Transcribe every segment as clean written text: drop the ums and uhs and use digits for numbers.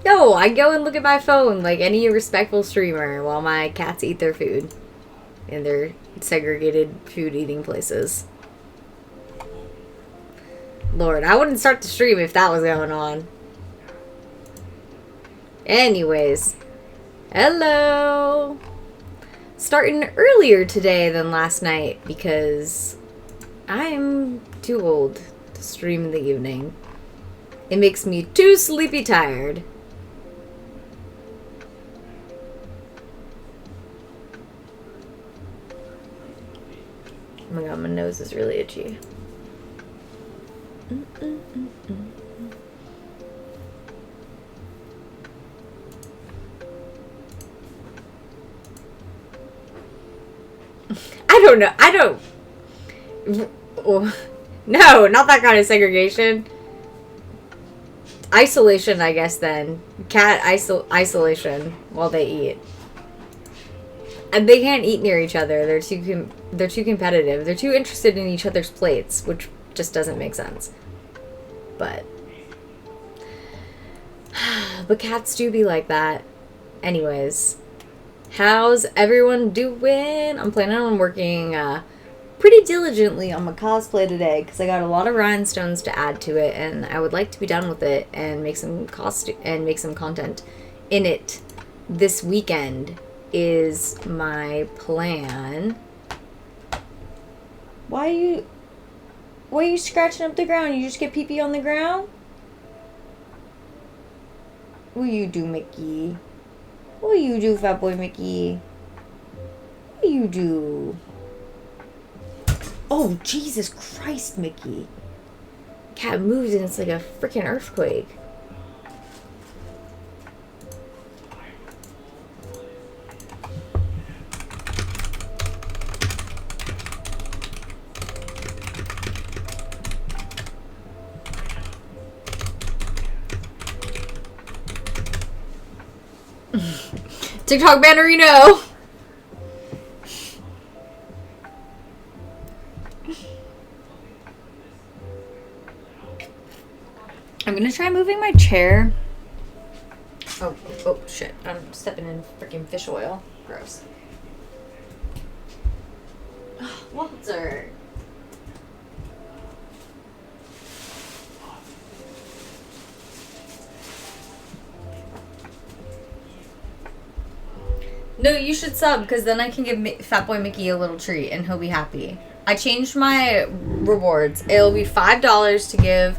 No, I go and look at my phone like any respectful streamer while my cats eat their food in their segregated food eating places. Lord, I wouldn't start the stream if that was going on. Anyways, hello. Starting earlier today than last night because I'm too old to stream in the evening. It makes me too sleepy tired. Oh my god, my nose is really itchy. I don't know. I don't... No, not that kind of segregation. Isolation, I guess, then. Cat isolation while they eat. And they can't eat near each other. They're too competitive. They're too interested in each other's plates, which just doesn't make sense. But cats do be like that. Anyways, how's everyone doing? I'm planning on working pretty diligently on my cosplay today because I got a lot of rhinestones to add to it, and I would like to be done with it and make some content in it this weekend is my plan. Why are you scratching up the ground? You just get pee-pee on the ground? What you do, Mickey? What you do, fat boy Mickey? What you do? Oh, Jesus Christ, Mickey. Cat moves and it's like a freaking earthquake. TikTok Bannerino! I'm gonna try moving my chair. Oh shit. I'm stepping in freaking fish oil. Gross. Walter. No, you should sub, because then I can give Fat Boy Mickey a little treat, and he'll be happy. I changed my rewards. It'll be $5 to give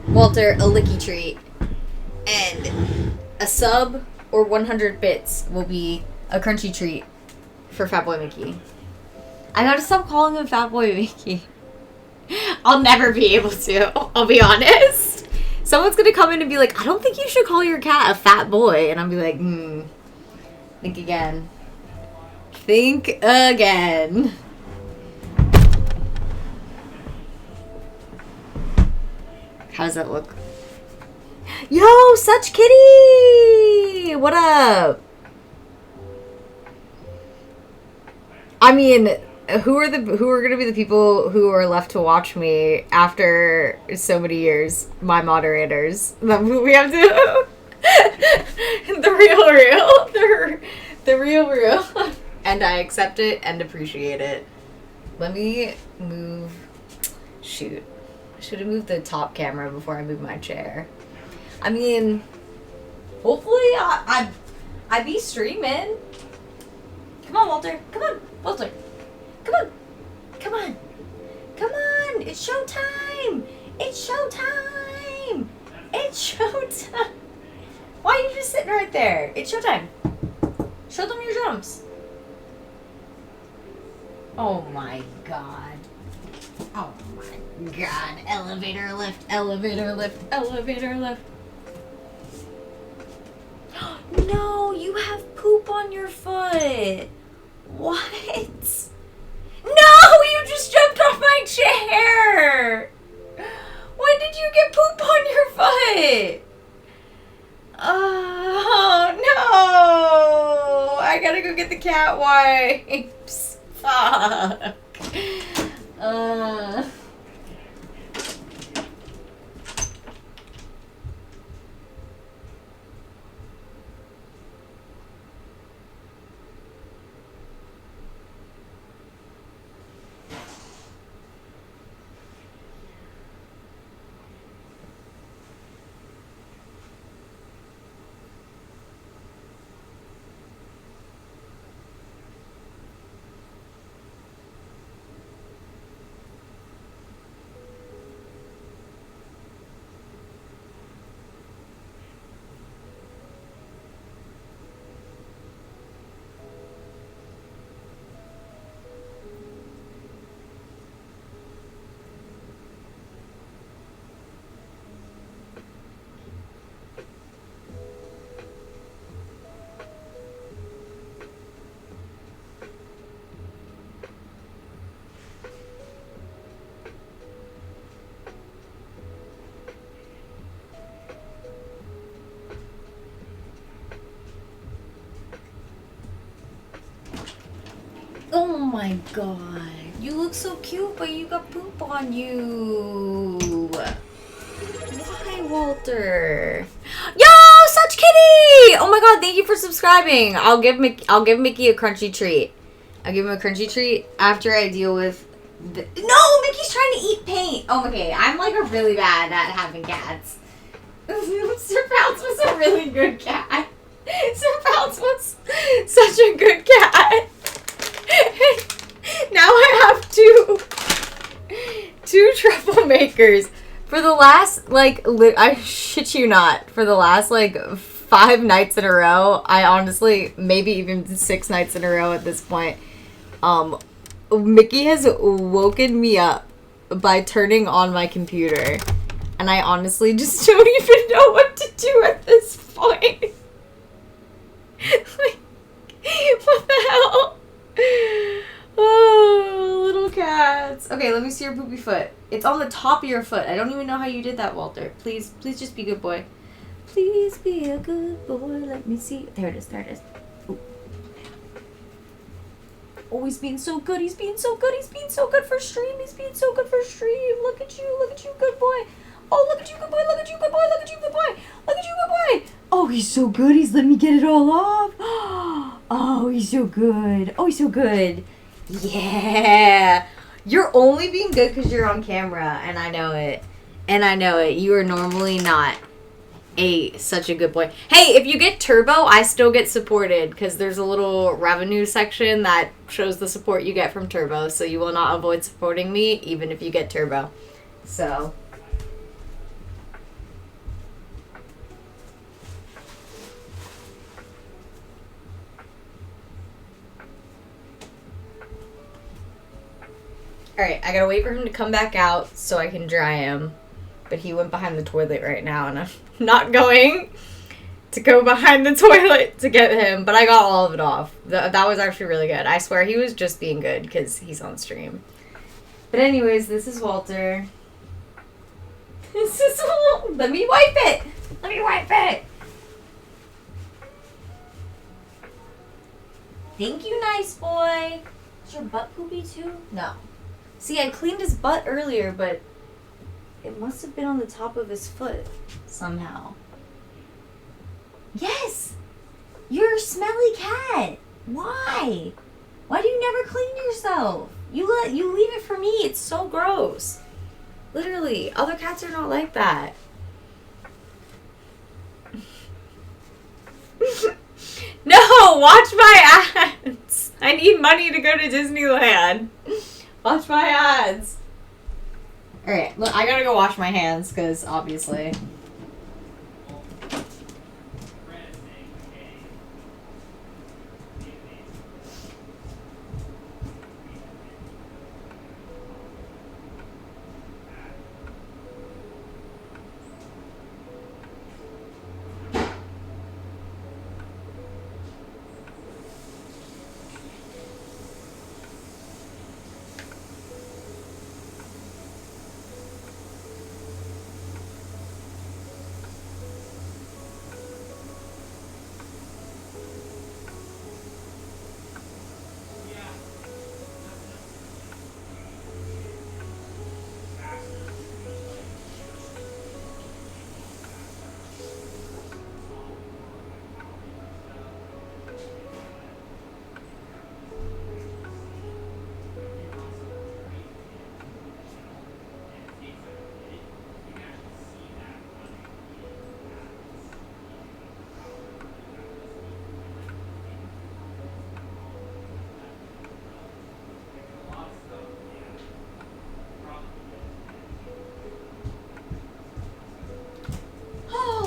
Walter a licky treat, and a sub or 100 bits will be a crunchy treat for Fat Boy Mickey. I gotta stop calling him Fat Boy Mickey. I'll never be able to, I'll be honest. Someone's gonna come in and be like, I don't think you should call your cat a fat boy, and I'll be like, think again. Think again. How does that look? Yo, Such Kitty! What up? I mean, who are gonna be the people who are left to watch me after so many years? My moderators. That we have to the real. And I accept it and appreciate it. Let me move. Shoot. I should have moved the top camera before I moved my chair. I mean, hopefully I be streaming. Come on, Walter. Come on, Walter. Come on. Come on. Come on. It's showtime. It's showtime. It's showtime. Why are you just sitting right there? It's showtime. Show them your jumps. Oh my god. Oh my god. Elevator lift, elevator lift, elevator lift. No, you have poop on your foot. What? No, you just jumped off my chair. When did you get poop on your foot? Oh, no. I gotta go get the cat wipes. Fuck. my god. You look so cute, but you got poop on you. Why, Walter? Yo, such kitty! Oh my god, thank you for subscribing. I'll give Mickey a crunchy treat. I'll give him a crunchy treat after I deal with no, Mickey's trying to eat paint. Oh, okay. I'm like a really bad at having cats. Sir Pounce was a really good cat. Sir Pounce was such a good cat. Now I have two troublemakers. For the last, like, I shit you not, for the last, like, 5 nights in a row, I honestly, maybe even 6 nights in a row at this point, Mickey has woken me up by turning on my computer. And I honestly just don't even know what to do at this point. Like, what the hell? Oh, little cats. Okay, let me see your poopy foot. It's on the top of your foot. I don't even know how you did that, Walter. Please just be a good boy. Please be a good boy. Let me see. There it is. Ooh. Oh, he's being so good. He's being so good for stream. Look at you, good boy. Oh, look at you, good boy. Look at you, good boy. Oh, he's so good. He's letting me get it all off. Oh, he's so good. Yeah. You're only being good because you're on camera, and I know it. You are normally not such a good boy. Hey, if you get turbo, I still get supported because there's a little revenue section that shows the support you get from turbo, so you will not avoid supporting me even if you get turbo. So alright, I gotta wait for him to come back out so I can dry him. But he went behind the toilet right now, and I'm not going to go behind the toilet to get him. But I got all of it off. That was actually really good. I swear he was just being good because he's on stream. But anyways, this is Walter. Let me wipe it. Thank you, nice boy. Is your butt poopy too? No. See, I cleaned his butt earlier, but it must have been on the top of his foot somehow. Yes! You're a smelly cat. Why? Why do you never clean yourself? You leave it for me. It's so gross. Literally, other cats are not like that. No, watch my ads. I need money to go to Disneyland. Watch my ads. Alright, look, I gotta go wash my hands, because obviously.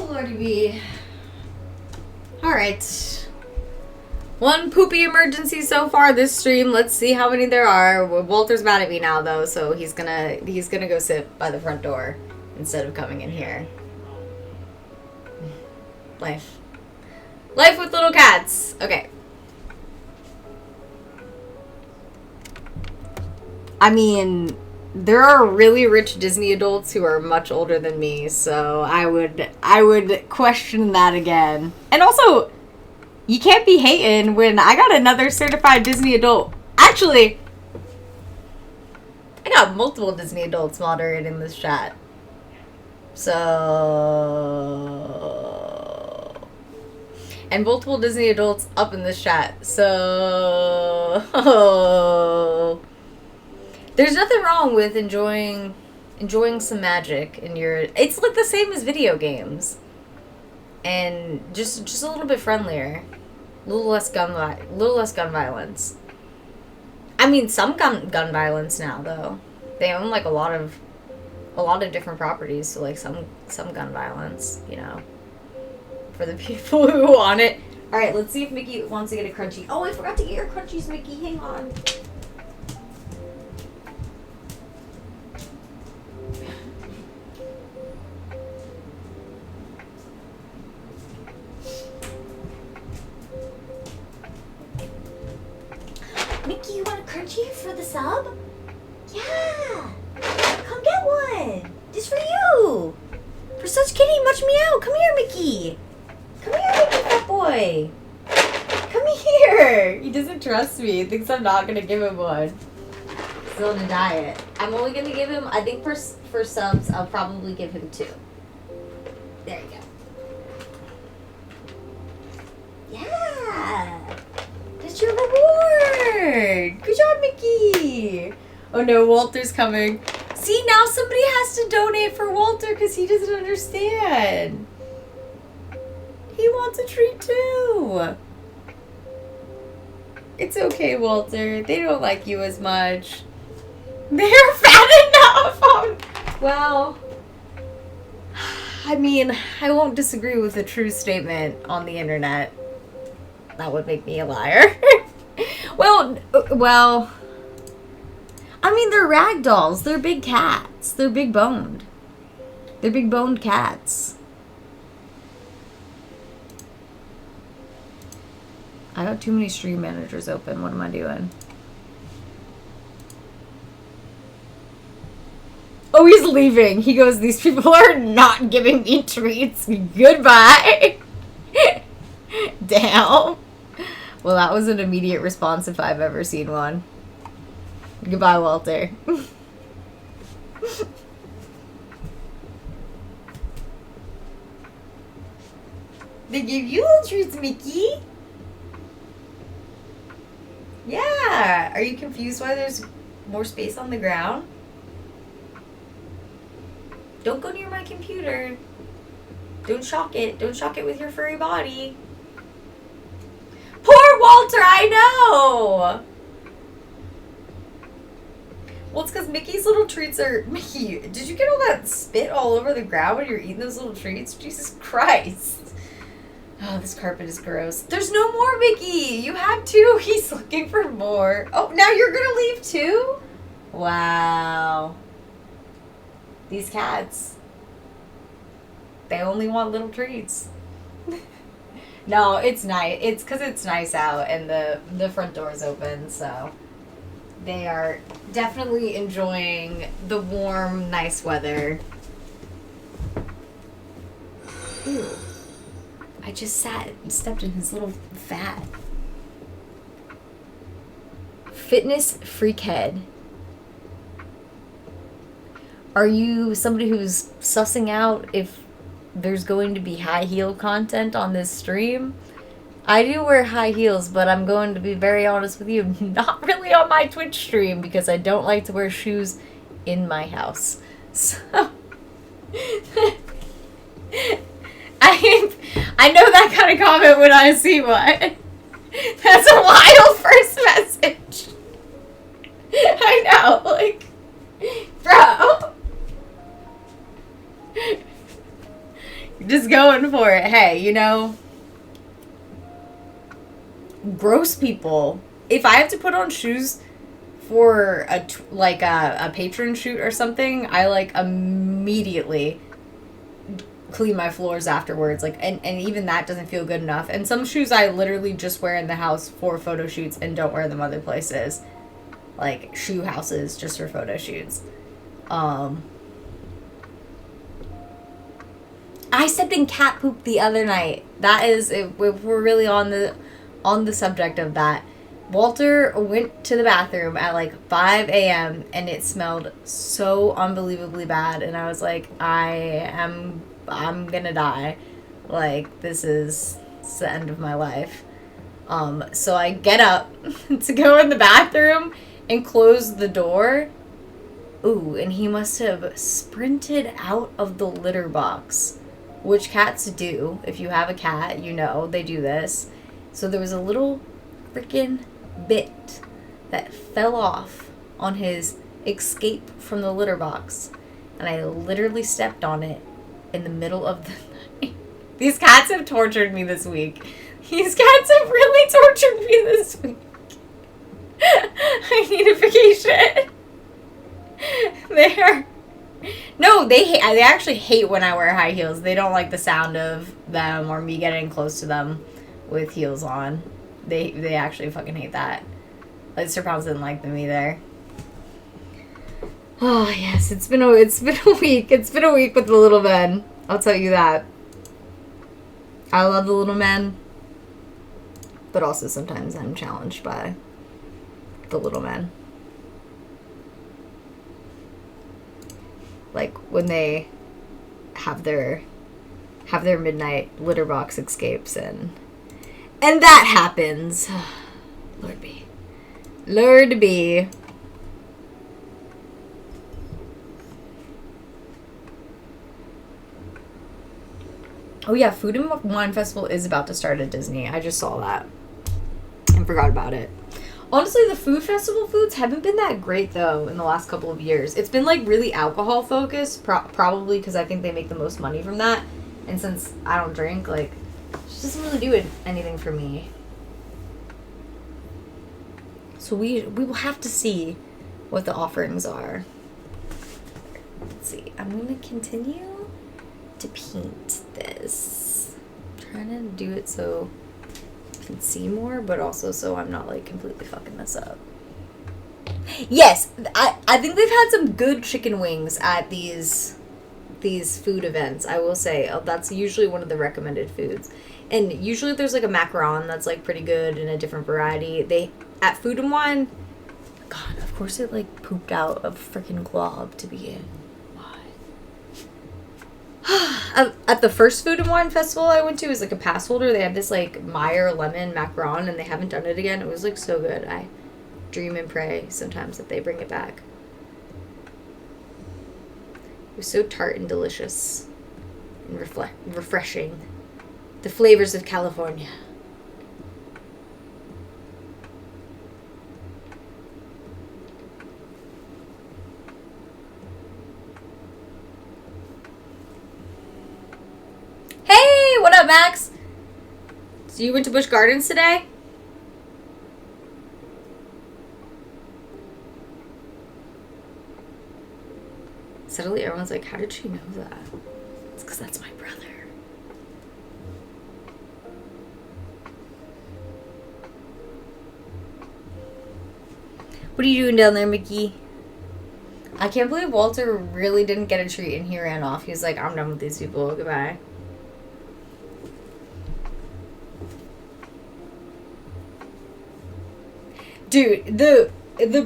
Lordy be. Alright. One poopy emergency so far this stream. Let's see how many there are. Walter's mad at me now though, so he's gonna go sit by the front door instead of coming in here. Life with little cats. Okay. I mean, there are really rich Disney adults who are much older than me, so I would question that again. And also, you can't be hating when I got another certified Disney adult. Actually, got multiple Disney adults moderating this chat. So... And multiple Disney adults up in this chat. So... There's nothing wrong with enjoying some magic in your... It's like the same as video games. And just a little bit friendlier. A little less gun violence. I mean, some gun violence now, though. They own, like, a lot of different properties, so, like, some gun violence, you know, for the people who want it. All right, let's see if Mickey wants to get a Crunchie. Oh, I forgot to get your Crunchies, Mickey. Hang on. Mickey, you want a Crunchie for the sub? Yeah! Come get one! Just for you! For such kitty much meow! Come here, Mickey! Come here, Mickey, fat boy! Come here! He doesn't trust me. He thinks I'm not gonna give him one. Still on a diet. I'm only gonna give him, I think for subs, I'll probably give him 2. There you go. Yeah! That's your reward! Good job, Mickey! Oh no, Walter's coming. See, now somebody has to donate for Walter because he doesn't understand. He wants a treat too. It's okay, Walter. They don't like you as much. They're fat enough! Well, I mean, I won't disagree with a true statement on the internet. That would make me a liar. well, I mean, they're rag dolls. They're big cats. They're big boned. They're big boned cats. I got too many stream managers open. What am I doing? Oh, he's leaving. He goes, these people are not giving me treats. Goodbye. Damn. Well, that was an immediate response if I've ever seen one. Goodbye, Walter. They gave you little treats, Mickey. Yeah. Are you confused why there's more space on the ground? Don't go near my computer. Don't shock it. Don't shock it with your furry body. Poor Walter, I know! Well, it's because Mickey's little treats are... Mickey, did you get all that spit all over the ground when you're eating those little treats? Jesus Christ. Oh, this carpet is gross. There's no more, Mickey! You had 2. He's looking for more. Oh, now you're gonna leave too? Wow. These cats. They only want little treats. No, it's nice. It's because it's nice out and the front door is open, so they are definitely enjoying the warm, nice weather. Ew. I just stepped in his little fat. Fitness freakhead. Are you somebody who's sussing out if there's going to be high heel content on this stream? I do wear high heels, but I'm going to be very honest with you, not really on my Twitch stream because I don't like to wear shoes in my house. So I know that kind of comment when I see one. That's a wild first message. I know, like, bro. Just going for it. Hey, you know, gross people. If I have to put on shoes for a patron shoot or something, I like immediately clean my floors afterwards. Like, and even that doesn't feel good enough. And some shoes I literally just wear in the house for photo shoots and don't wear them other places, like shoe houses just for photo shoots. I stepped in cat poop the other night. That is, if we're really on the subject of that, Walter went to the bathroom at like 5 a.m. and it smelled so unbelievably bad. And I was like, I'm gonna die. Like, this is the end of my life. So I get up to go in the bathroom and close the door. Ooh, and he must have sprinted out of the litter box, which cats do. If you have a cat, you know they do this. So there was a little freaking bit that fell off on his escape from the litter box, and I literally stepped on it in the middle of the night. These cats have tortured me this week. These cats have really tortured me this week. I need a vacation. They actually hate when I wear high heels. They don't like the sound of them or me getting close to them with heels on. They actually fucking hate that. Like, Sir Pops didn't like them either. Oh yes, it's been a week. It's been a week with the little men. I'll tell you that. I love the little men, but also sometimes I'm challenged by the little men. Like when they have their midnight litter box escapes and that happens. Lord be. Oh yeah, Food and Wine Festival is about to start at Disney. I just saw that and forgot about it. Honestly, the food festival foods haven't been that great, though, in the last couple of years. It's been, like, really alcohol-focused, probably because I think they make the most money from that. And since I don't drink, like, it just doesn't really do anything for me. So we will have to see what the offerings are. Let's see. I'm going to continue to paint this. I'm trying to do it so can see more, but also so I'm not like completely fucking this up. Yes, I think they've had some good chicken wings at these food events. I will say that's usually one of the recommended foods, and usually there's like a macaron that's like pretty good in a different variety. They at Food and Wine, God, of course it like pooped out a freaking glob to begin. At the first Food and Wine Festival I went to, as like a pass holder, they had this like Meyer lemon macaron, and they haven't done it again. It was like so good. I dream and pray sometimes that they bring it back. It was so tart and delicious and refreshing. The flavors of California. Hey, what up, Max? So you went to Busch Gardens today? Suddenly everyone's like, how did she know that? It's because that's my brother. What are you doing down there, Mickey? I can't believe Walter really didn't get a treat and he ran off. He was like, I'm done with these people. Goodbye. Dude, the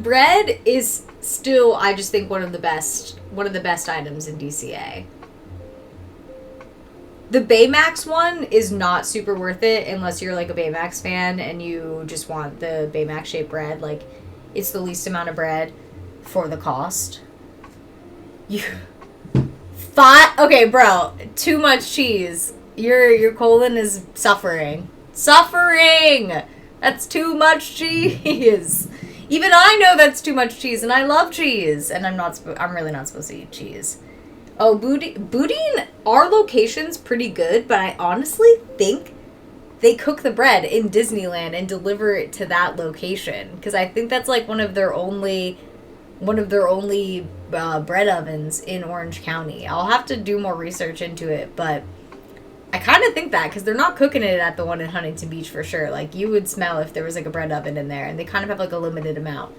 bread is still, I just think, one of the best items in DCA. The Baymax one is not super worth it unless you're like a Baymax fan and you just want the Baymax shaped bread. Like, it's the least amount of bread for the cost. Okay, bro, too much cheese. Your colon is suffering. That's too much cheese. Even I know that's too much cheese, and I love cheese, and I'm really not supposed to eat cheese. Oh, Boudin, our location's pretty good, but I honestly think they cook the bread in Disneyland and deliver it to that location, because I think that's like one of their only bread ovens in Orange County. I'll have to do more research into it, but I kind of think that, because they're not cooking it at the one in Huntington Beach for sure. Like, you would smell if there was like a bread oven in there, and they kind of have like a limited amount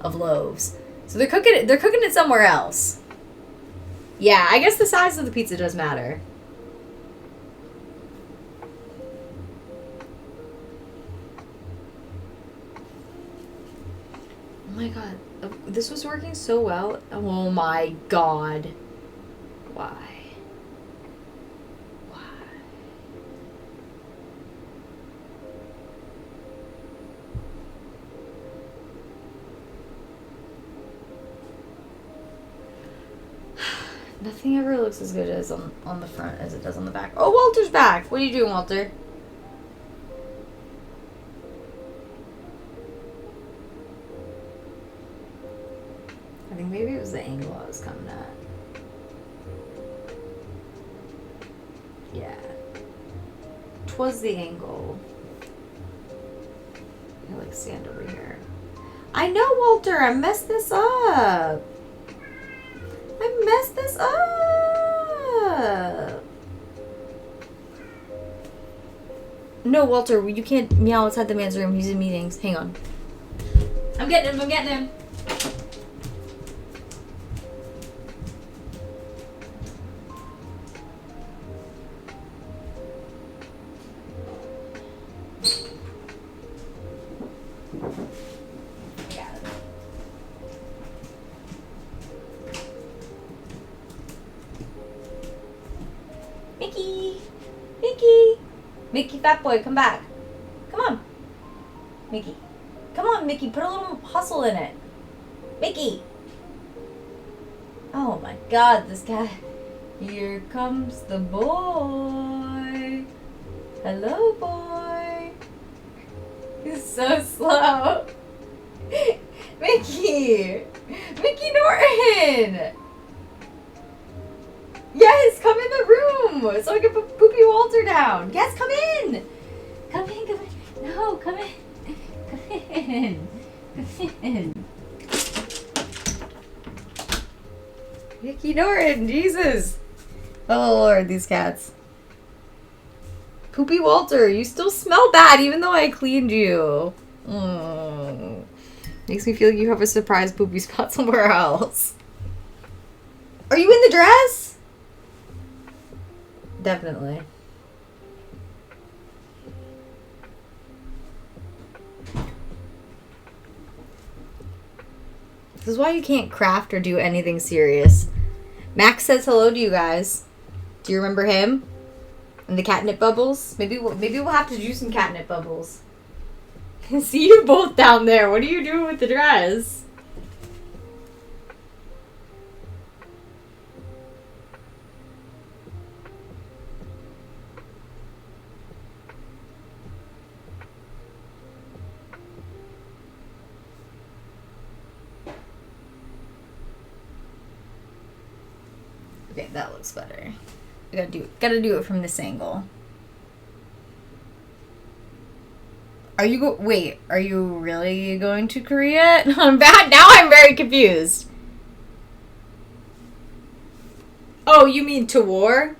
of loaves. So they're cooking it somewhere else. Yeah, I guess the size of the pizza does matter. my god. This was working so well. Oh my god. Why? Why? Nothing ever looks as good as on the front as it does on the back. Oh, Walter's back. What are you doing, Walter? I think maybe it was the angle I was coming at. Yeah. 'Twas the angle. I like stand over here. I know, Walter. I messed this up. I messed this up. No, Walter, you can't meow outside the man's room. He's in meetings. Hang on. I'm getting him. I'm getting him. Mickey! Mickey! Mickey, fat boy, come back. Come on. Mickey. Come on, Mickey, put a little hustle in it. Mickey! Oh my god, this guy. Here comes the boy. Hello, boy. He's so slow. Mickey! Mickey Norton! Yes, come in the room so I can put Poopy Walter down. Yes, come in. Come in, come in. No, come in. Come in. Come in. Mickey Norton, Jesus. Oh, Lord, these cats. Poopy Walter, you still smell bad even though I cleaned you. Makes me feel like you have a surprise poopy spot somewhere else. Are you in the dress? Definitely. This is why you can't craft or do anything serious. Max says hello to you guys. Do you remember him? And the catnip bubbles? Maybe we'll have to do some catnip bubbles. See you both down there. What are you doing with the dress? Okay, that looks better. I gotta do it from this angle. Are you really going to Korea? I'm bad. Now I'm very confused. Oh, you mean to war?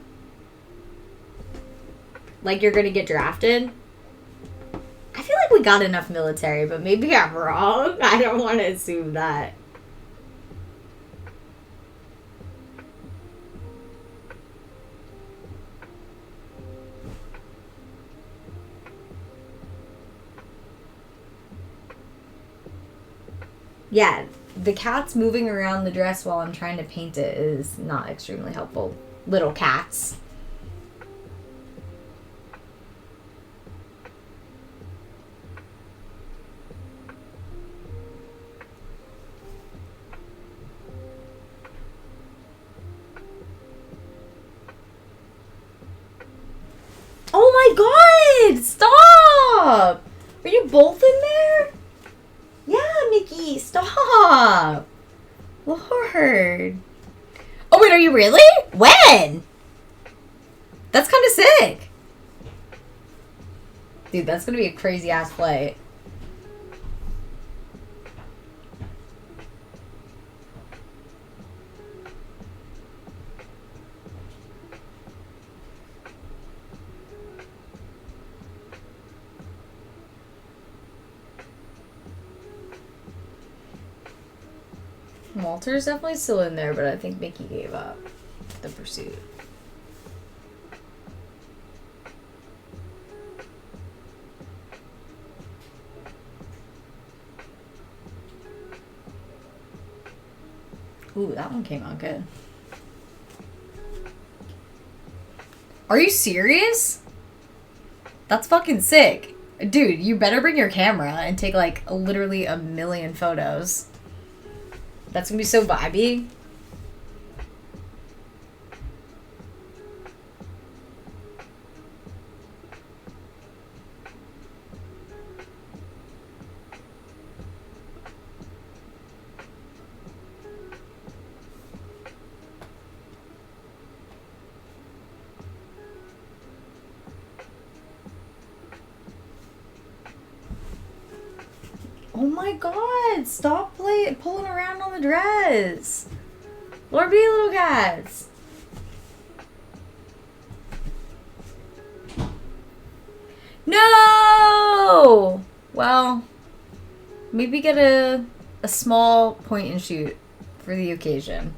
Like you're gonna get drafted? I feel like we got enough military, but maybe I'm wrong. I don't want to assume that. Yeah, the cats moving around the dress while I'm trying to paint it is not extremely helpful. Little cats. Oh my god! Stop! Are you both in there? Yeah, Mickey, stop! Lord. Oh wait, are you really? When? That's kind of sick. Dude, that's gonna be a crazy ass flight. Walter's definitely still in there, but I think Mickey gave up the pursuit. Ooh, that one came out good. Are you serious? That's fucking sick. Dude, you better bring your camera and take like literally a million photos. That's gonna be so vibey. Oh my god, stop pulling around on the dress. Lord be little guys. No! Well, maybe get a small point and shoot for the occasion.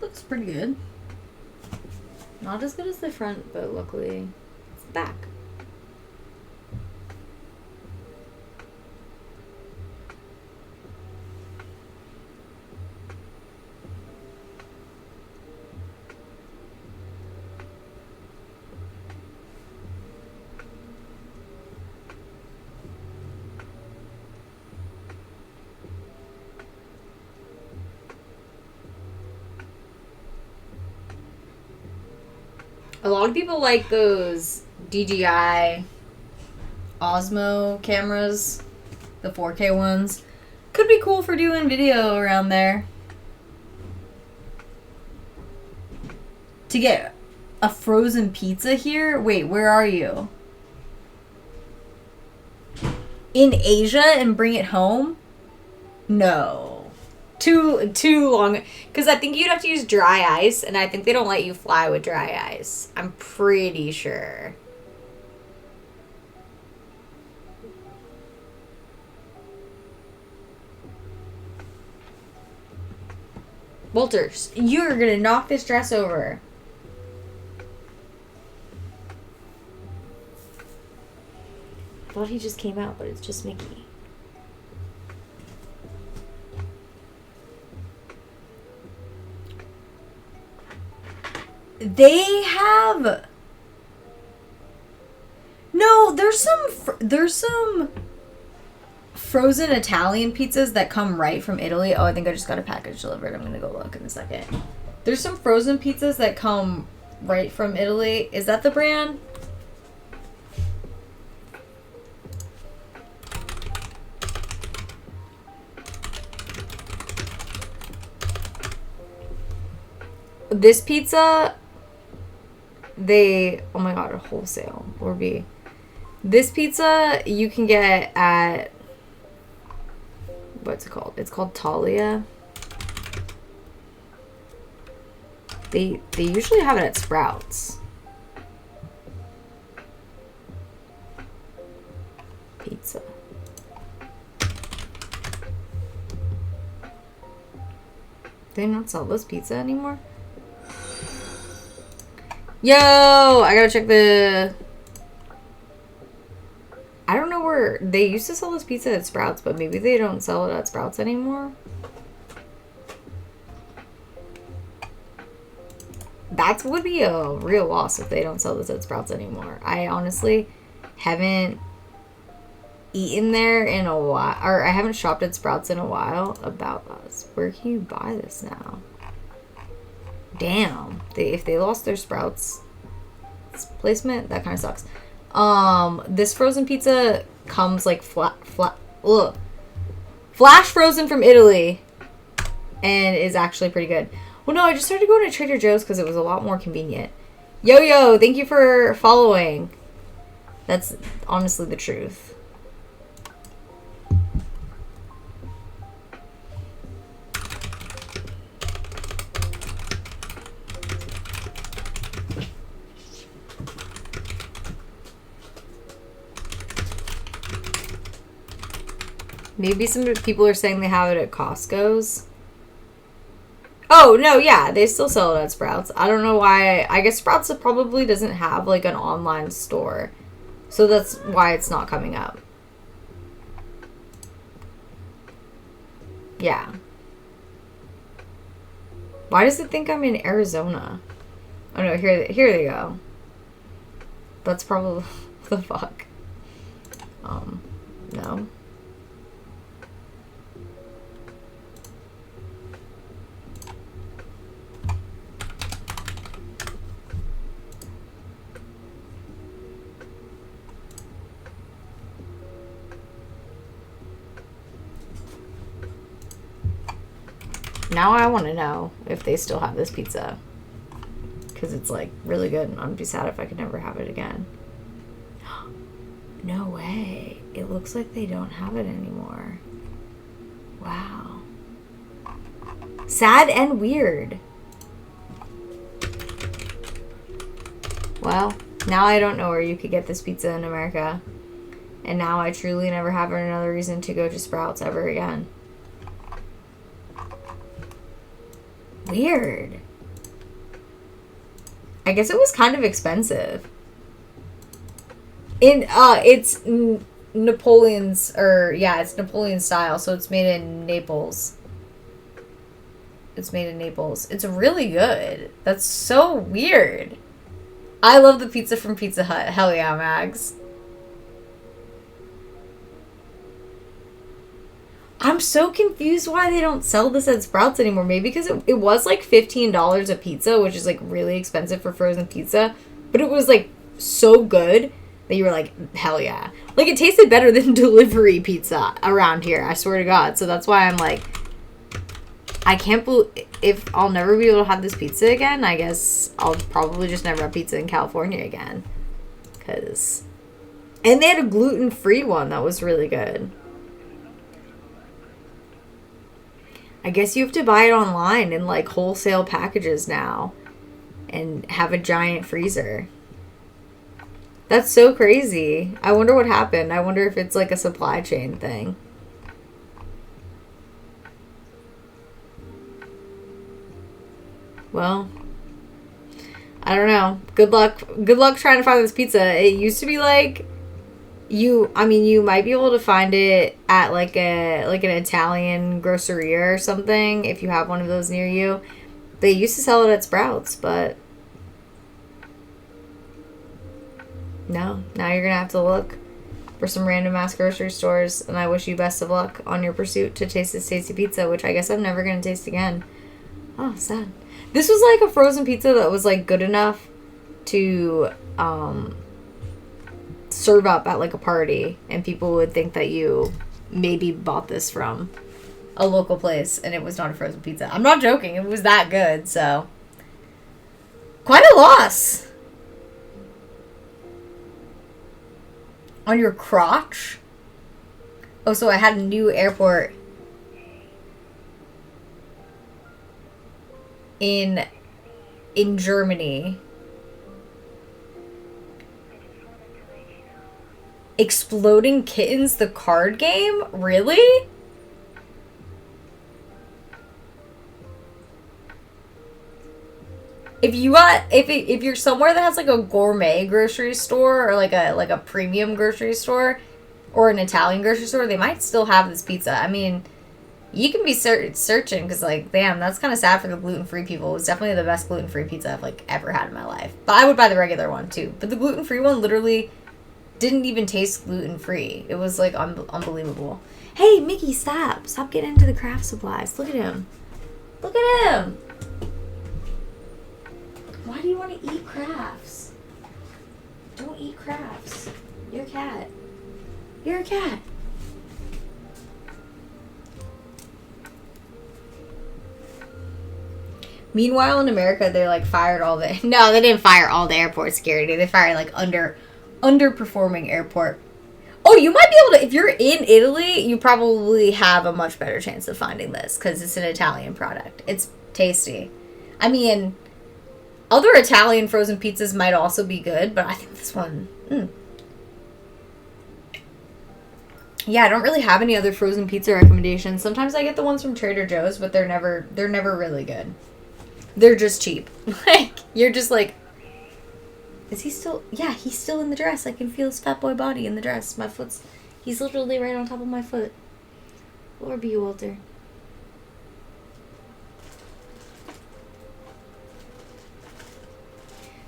Looks pretty good. Not as good as the front, but luckily it's the back. A lot of people like those DJI Osmo cameras, the 4K ones. Could be cool for doing video around there. To get a frozen pizza here? Wait, where are you? In Asia and bring it home? No. Too long, because I think you'd have to use dry ice, and I think they don't let you fly with dry ice. I'm pretty sure. Walter, you're gonna knock this dress over. I thought he just came out, but it's just Mickey. They have... No, there's some frozen Italian pizzas that come right from Italy. Oh, I think I just got a package delivered. I'm gonna go look in a second. There's some frozen pizzas that come right from Italy. Is that the brand? This pizza... oh my god, a wholesale or B. This pizza you can get at, what's it called? It's called Talia. They usually have it at Sprouts. Pizza. They not sell this pizza anymore? Yo, I gotta check the... I don't know where... They used to sell this pizza at Sprouts, but maybe they don't sell it at Sprouts anymore. That would be a real loss if they don't sell this at Sprouts anymore. I honestly haven't eaten there in a while. Or I haven't shopped at Sprouts in a while. About Us. Where can you buy this now? Damn. If they lost their Sprouts placement, that kind of sucks. This frozen pizza comes like flash frozen from Italy and is actually pretty good. Well, no, I just started going to Trader Joe's because it was a lot more convenient. Yo, thank you for following. That's honestly the truth. Maybe some people are saying they have it at Costco's. Oh, no, yeah, they still sell it at Sprouts. I don't know why. I guess Sprouts probably doesn't have, like, an online store. So that's why it's not coming up. Yeah. Why does it think I'm in Arizona? Oh, no, here they go. That's probably... What the fuck? No. Now I want to know if they still have this pizza. Because it's, like, really good. And I'd be sad if I could never have it again. No way. It looks like they don't have it anymore. Wow. Sad and weird. Well, now I don't know where you could get this pizza in America. And now I truly never have another reason to go to Sprouts ever again. Weird. I guess it was kind of expensive. It's Napoleon's, it's Napoleon style, so it's made in Naples. It's made in Naples. It's really good. That's so weird. I love the pizza from Pizza Hut. Hell yeah, Mags. I'm so confused why they don't sell this at Sprouts anymore. Maybe because it was like $15 a pizza, which is like really expensive for frozen pizza. But it was like so good that you were like, hell yeah. Like it tasted better than delivery pizza around here, I swear to God. So that's why I'm like, I can't believe, if I'll never be able to have this pizza again, I guess I'll probably just never have pizza in California again. And they had a gluten-free one that was really good. I guess you have to buy it online in, like, wholesale packages now. And have a giant freezer. That's so crazy. I wonder what happened. I wonder if it's, like, a supply chain thing. Well, I don't know. Good luck trying to find this pizza. It used to be, like... you might be able to find it at like an Italian grocery or something if you have one of those near you. They used to sell it at Sprouts, but no. Now you're gonna have to look for some random ass grocery stores, and I wish you best of luck on your pursuit to taste this tasty pizza, which I guess I'm never gonna taste again. Oh, sad. This was like a frozen pizza that was like good enough to serve up at like a party, and people would think that you maybe bought this from a local place and it was not a frozen pizza. I'm not joking. It was that good, so quite a loss. On your crotch? Oh, so I had a new airport in Germany. Exploding Kittens, the card game? Really? If you're somewhere that has like a gourmet grocery store or like a premium grocery store or an Italian grocery store, they might still have this pizza. I mean, you can be searching because like, damn, that's kind of sad for the gluten-free people. It was definitely the best gluten-free pizza I've like ever had in my life. But I would buy the regular one too. But the gluten-free one literally didn't even taste gluten-free. It was, like, unbelievable. Hey, Mickey, stop. Stop getting into the craft supplies. Look at him. Look at him. Why do you want to eat crafts? Don't eat crafts. You're a cat. You're a cat. Meanwhile, in America, they, like, fired all the... No, they didn't fire all the airport security. They fired, like, underperforming airport. Oh, you might be able to, if you're in Italy, you probably have a much better chance of finding this because it's an Italian product. It's tasty. I mean, other Italian frozen pizzas might also be good, but I think this one, Yeah, I don't really have any other frozen pizza recommendations. Sometimes I get the ones from Trader Joe's, but they're never really good. They're just cheap. Like, you're just like, is he still? Yeah, he's still in the dress. I can feel his fat boy body in the dress. He's literally right on top of my foot. Lord be you, Walter.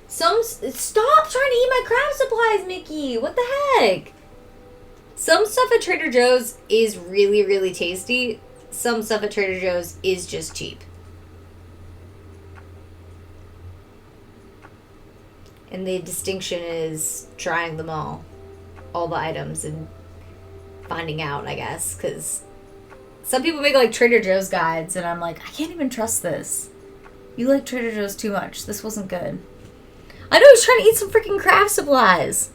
Stop trying to eat my craft supplies, Mickey. What the heck? Some stuff at Trader Joe's is really, really tasty. Some stuff at Trader Joe's is just cheap. And the distinction is trying them all the items, and finding out, I guess, because some people make like Trader Joe's guides, and I'm like, I can't even trust this. You like Trader Joe's too much. This wasn't good. I know he's trying to eat some freaking craft supplies.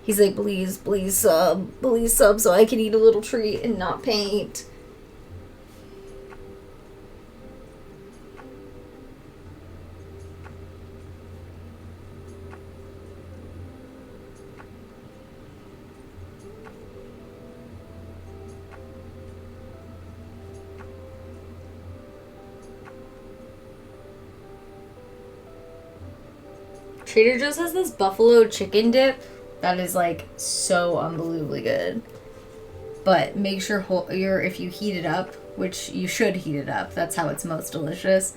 He's like, please sub so I can eat a little treat and not paint. Trader Joe's has this buffalo chicken dip that is like so unbelievably good. But make sure if you heat it up, which you should heat it up, that's how it's most delicious.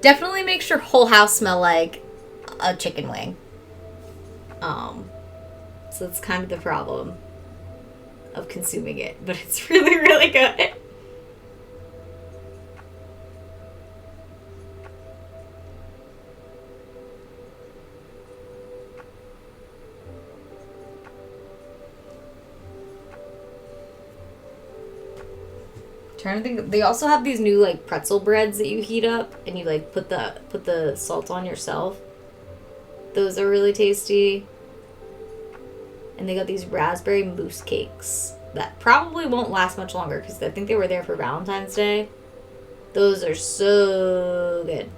Definitely make sure whole house smell like a chicken wing. So that's kind of the problem of consuming it, but it's really, really good. Trying to think. They also have these new like pretzel breads that you heat up and you like put the salt on yourself. Those are really tasty. And they got these raspberry mousse cakes that probably won't last much longer because I think they were there for Valentine's Day. Those are so good.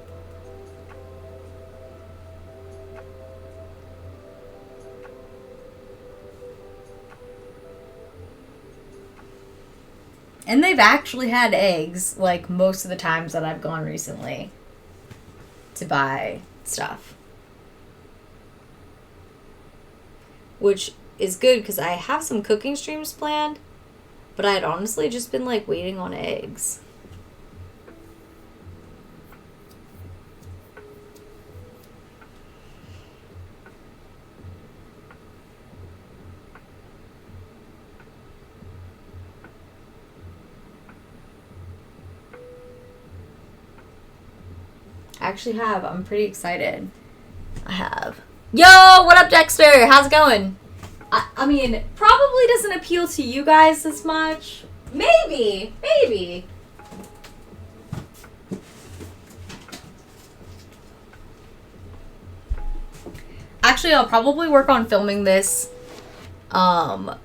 And they've actually had eggs, like, most of the times that I've gone recently to buy stuff. Which is good, because I have some cooking streams planned, but I had honestly just been, like, waiting on eggs. I'm pretty excited. Yo, what up, Dexter? How's it going? I mean, probably doesn't appeal to you guys as much. Maybe. Actually, I'll probably work on filming this. I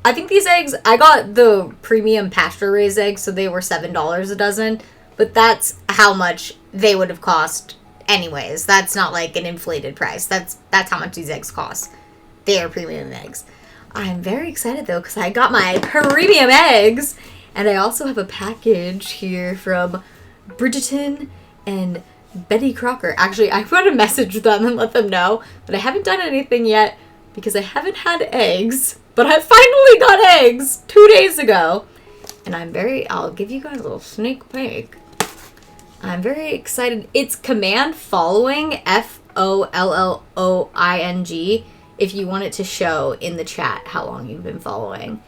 think these eggs, I got the premium pasture-raised eggs, so they were $7 a dozen. But that's how much they would have cost anyways. That's not like an inflated price. That's how much these eggs cost. They are premium eggs. I'm very excited though because I got my premium eggs. And I also have a package here from Bridgerton and Betty Crocker. Actually, I want to message them and let them know. But I haven't done anything yet because I haven't had eggs. But I finally got eggs 2 days ago. And I'll give you guys a little sneak peek. I'm very excited. It's command following, FOLLOING, if you want it to show in the chat how long you've been following.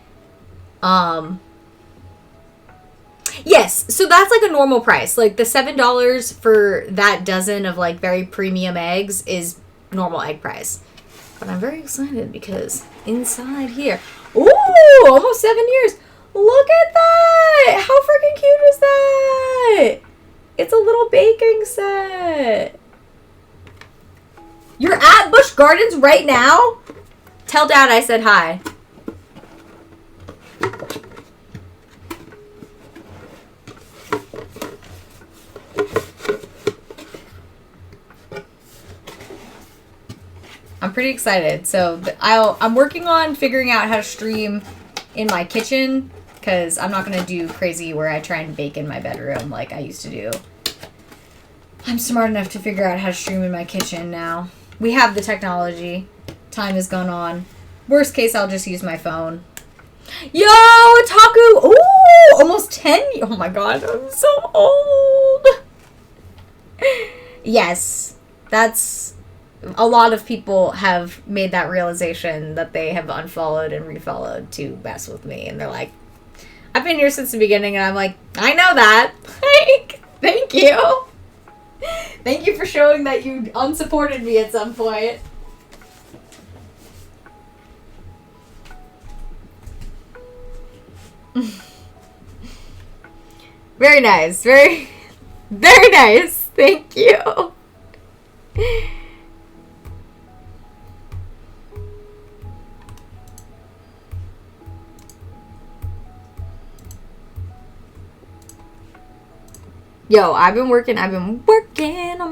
Yes, so that's like a normal price. Like the $7 for that dozen of like very premium eggs is normal egg price. But I'm very excited because inside here, ooh, almost 7 years. Look at that! How freaking cute is that? It's a little baking set. You're at Busch Gardens right now? Tell Dad I said hi. I'm pretty excited. So I'm working on figuring out how to stream in my kitchen, because I'm not going to do crazy where I try and bake in my bedroom like I used to do. I'm smart enough to figure out how to stream in my kitchen now. We have the technology. Time has gone on. Worst case, I'll just use my phone. Yo, Otaku! Ooh, almost 10. Oh my god, I'm so old. Yes, that's... A lot of people have made that realization that they have unfollowed and refollowed to mess with me. And they're like, I've been here since the beginning, and I'm like, I know that. Like, thank you. Thank you for showing that you unsupported me at some point. Very nice. Very, very nice. Thank you. Yo, I've been working on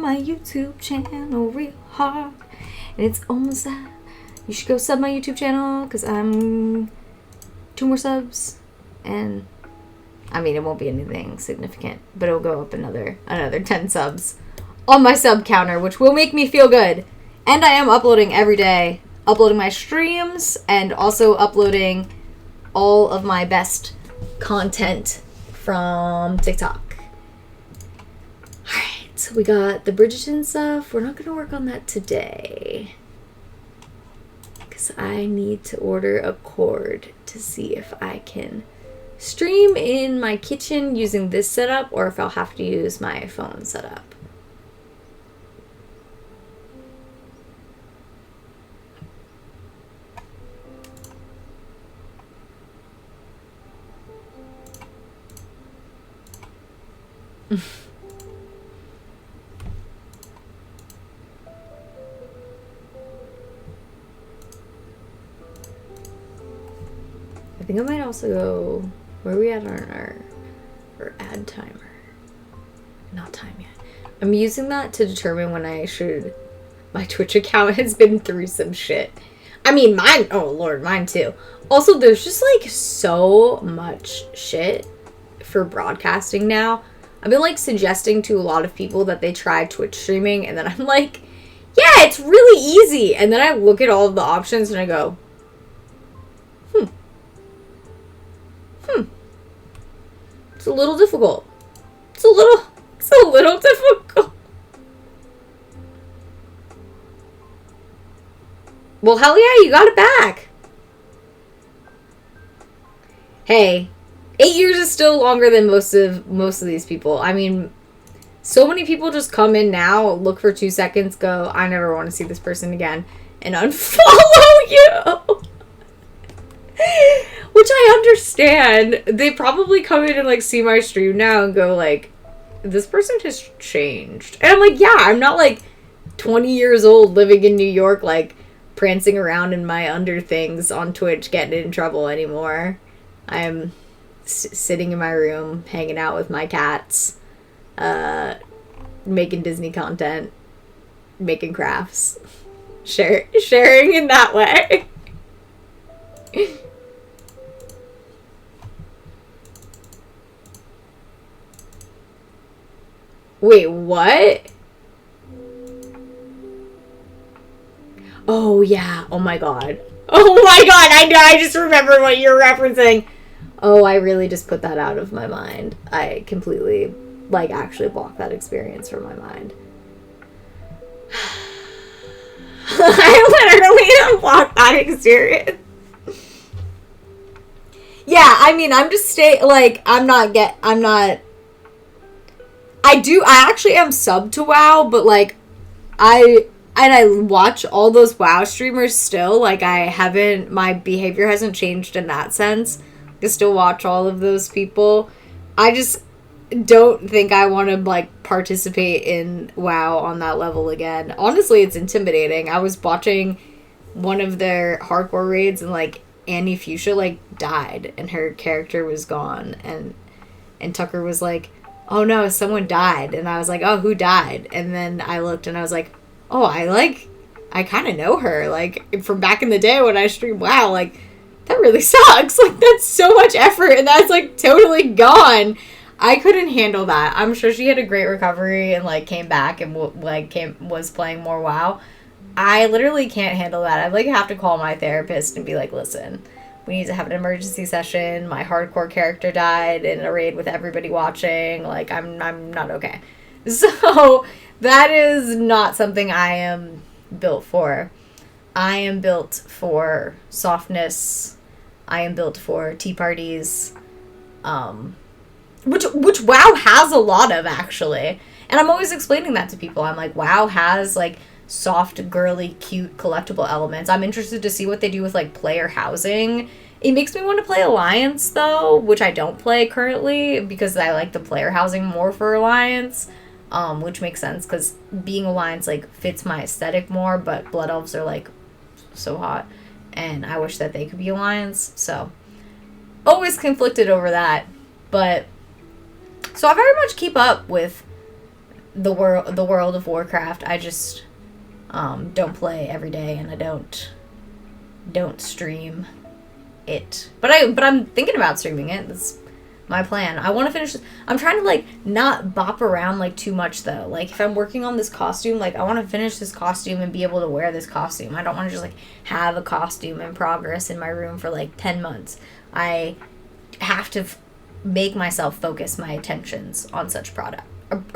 my YouTube channel real hard. And it's almost that. You should go sub my YouTube channel, because I'm 2 more subs. And, I mean, it won't be anything significant, but it'll go up another 10 subs on my sub counter, which will make me feel good. And I am uploading every day. Uploading my streams, and also uploading all of my best content from TikTok. Alright, we got the Bridgerton stuff. We're not going to work on that today, because I need to order a cord to see if I can stream in my kitchen using this setup, or if I'll have to use my phone setup. I think I might also go... Where are we at on our ad timer? Not time yet. I'm using that to determine when I should... My Twitch account has been through some shit. I mean, mine... Oh, Lord, mine too. Also, there's just, like, so much shit for broadcasting now. I've been, like, suggesting to a lot of people that they try Twitch streaming, and then I'm like, yeah, it's really easy. And then I look at all of the options and I go, it's a little difficult. It's a little difficult. Well, hell yeah, you got it back. Hey, 8 years is still longer than most of these people. I mean, so many people just come in now, look for 2 seconds, go, I never want to see this person again, and unfollow you. Which I understand. They probably come in and, like, see my stream now and go, like, this person has changed. And I'm like, yeah, I'm not, like, 20 years old living in New York, like, prancing around in my under things on Twitch getting in trouble anymore. I'm sitting in my room, hanging out with my cats, making Disney content, making crafts, sharing in that way. Wait, what? Oh, yeah. Oh, my God. Oh, my God. I just remembered what you're referencing. Oh, I really just put that out of my mind. I completely, like, actually blocked that experience from my mind. I literally unblocked that experience. Yeah, I mean, I'm just I actually am subbed to WoW, but, like, I watch all those WoW streamers still. Like, my behavior hasn't changed in that sense. I still watch all of those people. I just don't think I want to, like, participate in WoW on that level again. Honestly, it's intimidating. I was watching one of their hardcore raids, and, like, Annie Fuchsia, like, died, and her character was gone, and Tucker was like, oh no, someone died. And I was like, oh, who died? And then I looked and I was like, oh, I kind of know her. Like, from back in the day when I streamed WoW, like, that really sucks. Like, that's so much effort, and that's, like, totally gone. I couldn't handle that. I'm sure she had a great recovery and, like, came back and, was playing more WoW. I literally can't handle that. I, like, have to call my therapist and be like, listen, we need to have an emergency session. My hardcore character died in a raid with everybody watching. Like, I'm not okay. So, that is not something I am built for. I am built for softness. I am built for tea parties. Which WoW has a lot of, actually. And I'm always explaining that to people. I'm like, WoW has, like, soft, girly, cute, collectible elements. I'm interested to see what they do with, like, player housing. It makes me want to play Alliance, though, which I don't play currently, because I like the player housing more for Alliance, which makes sense, because being Alliance, like, fits my aesthetic more, but Blood Elves are, like, so hot, and I wish that they could be Alliance, so always conflicted over that. But so I very much keep up with the world of Warcraft. I just don't play every day, and I don't stream it, but I'm thinking about streaming it. That's my plan. I want to finish this. I'm trying to, like, not bop around, like, too much, though. Like, if I'm working on this costume, like, I want to finish this costume and be able to wear this costume. I don't want to just, like, have a costume in progress in my room for, like, 10 months. I have to make myself focus my attentions on such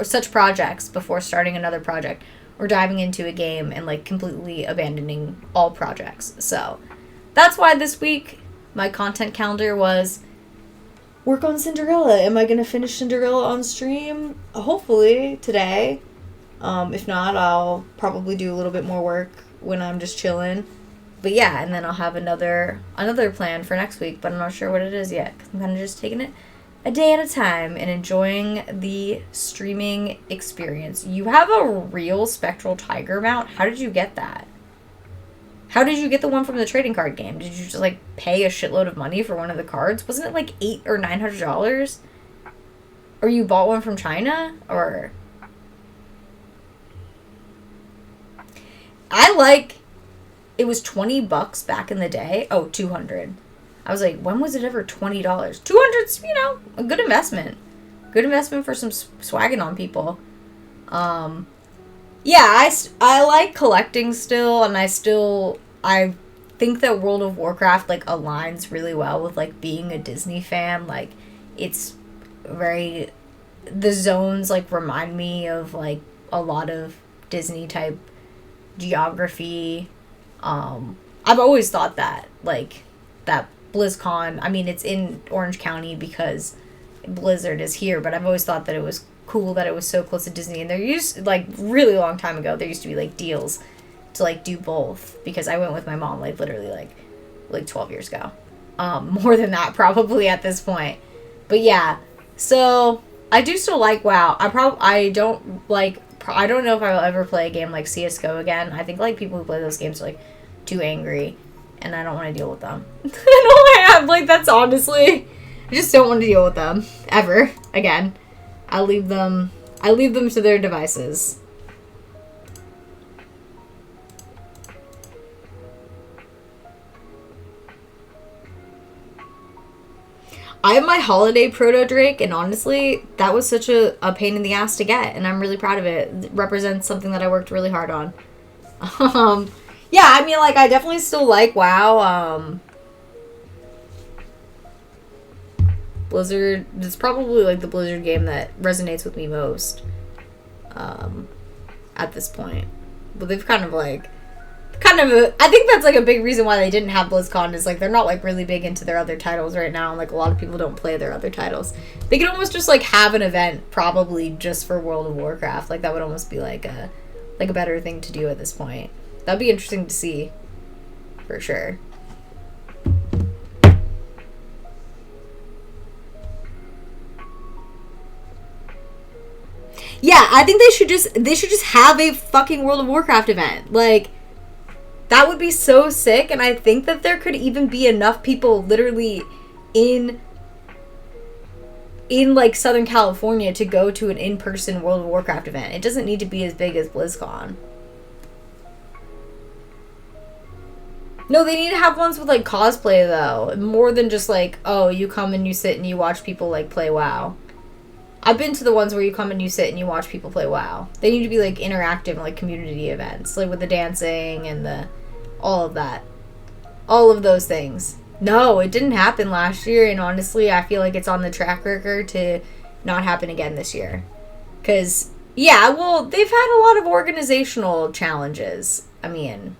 such projects before starting another project or diving into a game and, like, completely abandoning all projects. So that's why this week my content calendar was work on Cinderella. Am I going to finish Cinderella on stream? Hopefully today. If not, I'll probably do a little bit more work when I'm just chilling. But yeah, and then I'll have another plan for next week, but I'm not sure what it is yet, 'cause I'm kind of just taking it a day at a time and enjoying the streaming experience. You have a real Spectral Tiger mount? How did you get that? How did you get the one from the trading card game? Did you just, like, pay a shitload of money for one of the cards? Wasn't it, like, $800 or $900? Or you bought one from China? Or... It was $20 back in the day. Oh, $200. I was like, when was it ever $20? $200's, you know, a good investment. Good investment for some swagging on people. Yeah, I like collecting still, and I think that World of Warcraft, like, aligns really well with, like, being a Disney fan. Like, it's very, the zones, like, remind me of, like, a lot of Disney type geography. I've always thought that, like, that BlizzCon, I mean, it's in Orange County because Blizzard is here, but I've always thought that it was cool that it was so close to Disney. And there used, like, really long time ago, there used to be, like, deals to, like, do both, because I went with my mom, like, literally, like 12 years ago. More than that, probably, at this point. But yeah, so I do still like WoW. I don't know if I will ever play a game like CSGO again. I think, like, people who play those games are, like, too angry, and I don't want to deal with them. I know I am, like, that's honestly, I just don't want to deal with them ever again. I leave them to their devices. I have my holiday proto Drake, and honestly, that was such a pain in the ass to get, and I'm really proud of it. It represents something that I worked really hard on. Yeah, I mean, like, I definitely still like WoW. Blizzard is probably, like, the Blizzard game that resonates with me most at this point. But they've I think that's, like, a big reason why they didn't have BlizzCon, is, like, they're not, like, really big into their other titles right now, and, like, a lot of people don't play their other titles. They could almost just, like, have an event probably just for World of Warcraft. Like, that would almost be, like, a better thing to do at this point. That'd be interesting to see, for sure. Yeah, I think they should just have a fucking World of Warcraft event. Like, that would be so sick, and I think that there could even be enough people literally in like Southern California to go to an in-person World of Warcraft event. It doesn't need to be as big as BlizzCon. No, they need to have ones with like cosplay though, more than just like, oh, you come and you sit and you watch people like play WoW. I've been to the ones where you come and you sit and you watch people play WoW. They need to be like interactive, like community events, like with the dancing and the all of that, all of those things. No, it didn't happen last year, and honestly, I feel like it's on the track record to not happen again this year. Cause yeah, well, they've had a lot of organizational challenges. I mean,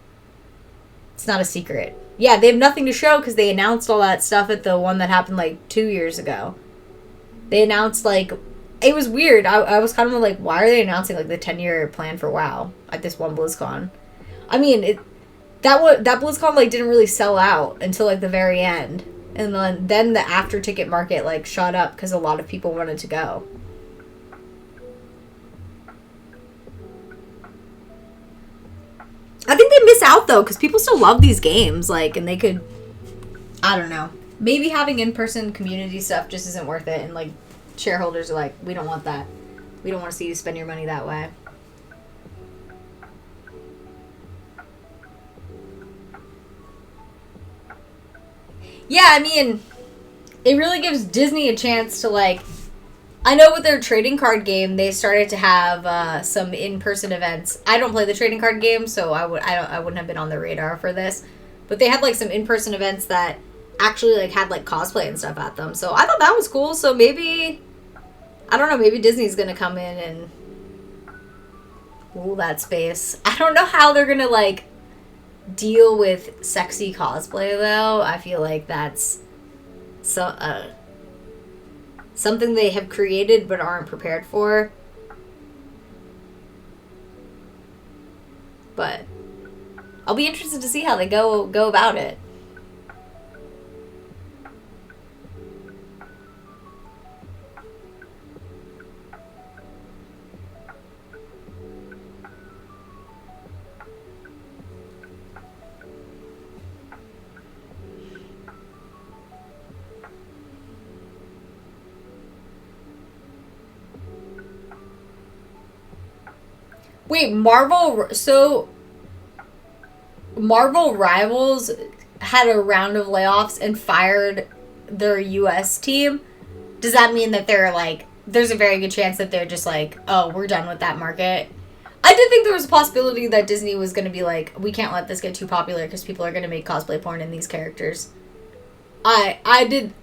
it's not a secret. Yeah, they have nothing to show because they announced all that stuff at the one that happened like 2 years ago. They announced like it was weird. I was kind of like, why are they announcing like the 10-year plan for WoW at this one BlizzCon? I mean, that BlizzCon like didn't really sell out until like the very end, and then the after ticket market like shot up because a lot of people wanted to go. I think they miss out though because people still love these games, like, and they could, I don't know, maybe having in-person community stuff just isn't worth it, and like shareholders are like, we don't want that. We don't want to see you spend your money that way. Yeah, I mean, it really gives Disney a chance to like. I know with their trading card game, they started to have some in-person events. I don't play the trading card game, so I wouldn't have been on the radar for this. But they had like some in-person events that actually like had like cosplay and stuff at them. So I thought that was cool. So maybe, I don't know, maybe Disney's gonna come in and rule that space. I don't know how they're gonna like deal with sexy cosplay though. I feel like that's something they have created but aren't prepared for. But I'll be interested to see how they go about it. Wait, Marvel Rivals had a round of layoffs and fired their US team. Does that mean that they're like, there's a very good chance that they're just like, oh, we're done with that market? I did think there was a possibility that Disney was going to be like, we can't let this get too popular because people are going to make cosplay porn in these characters. I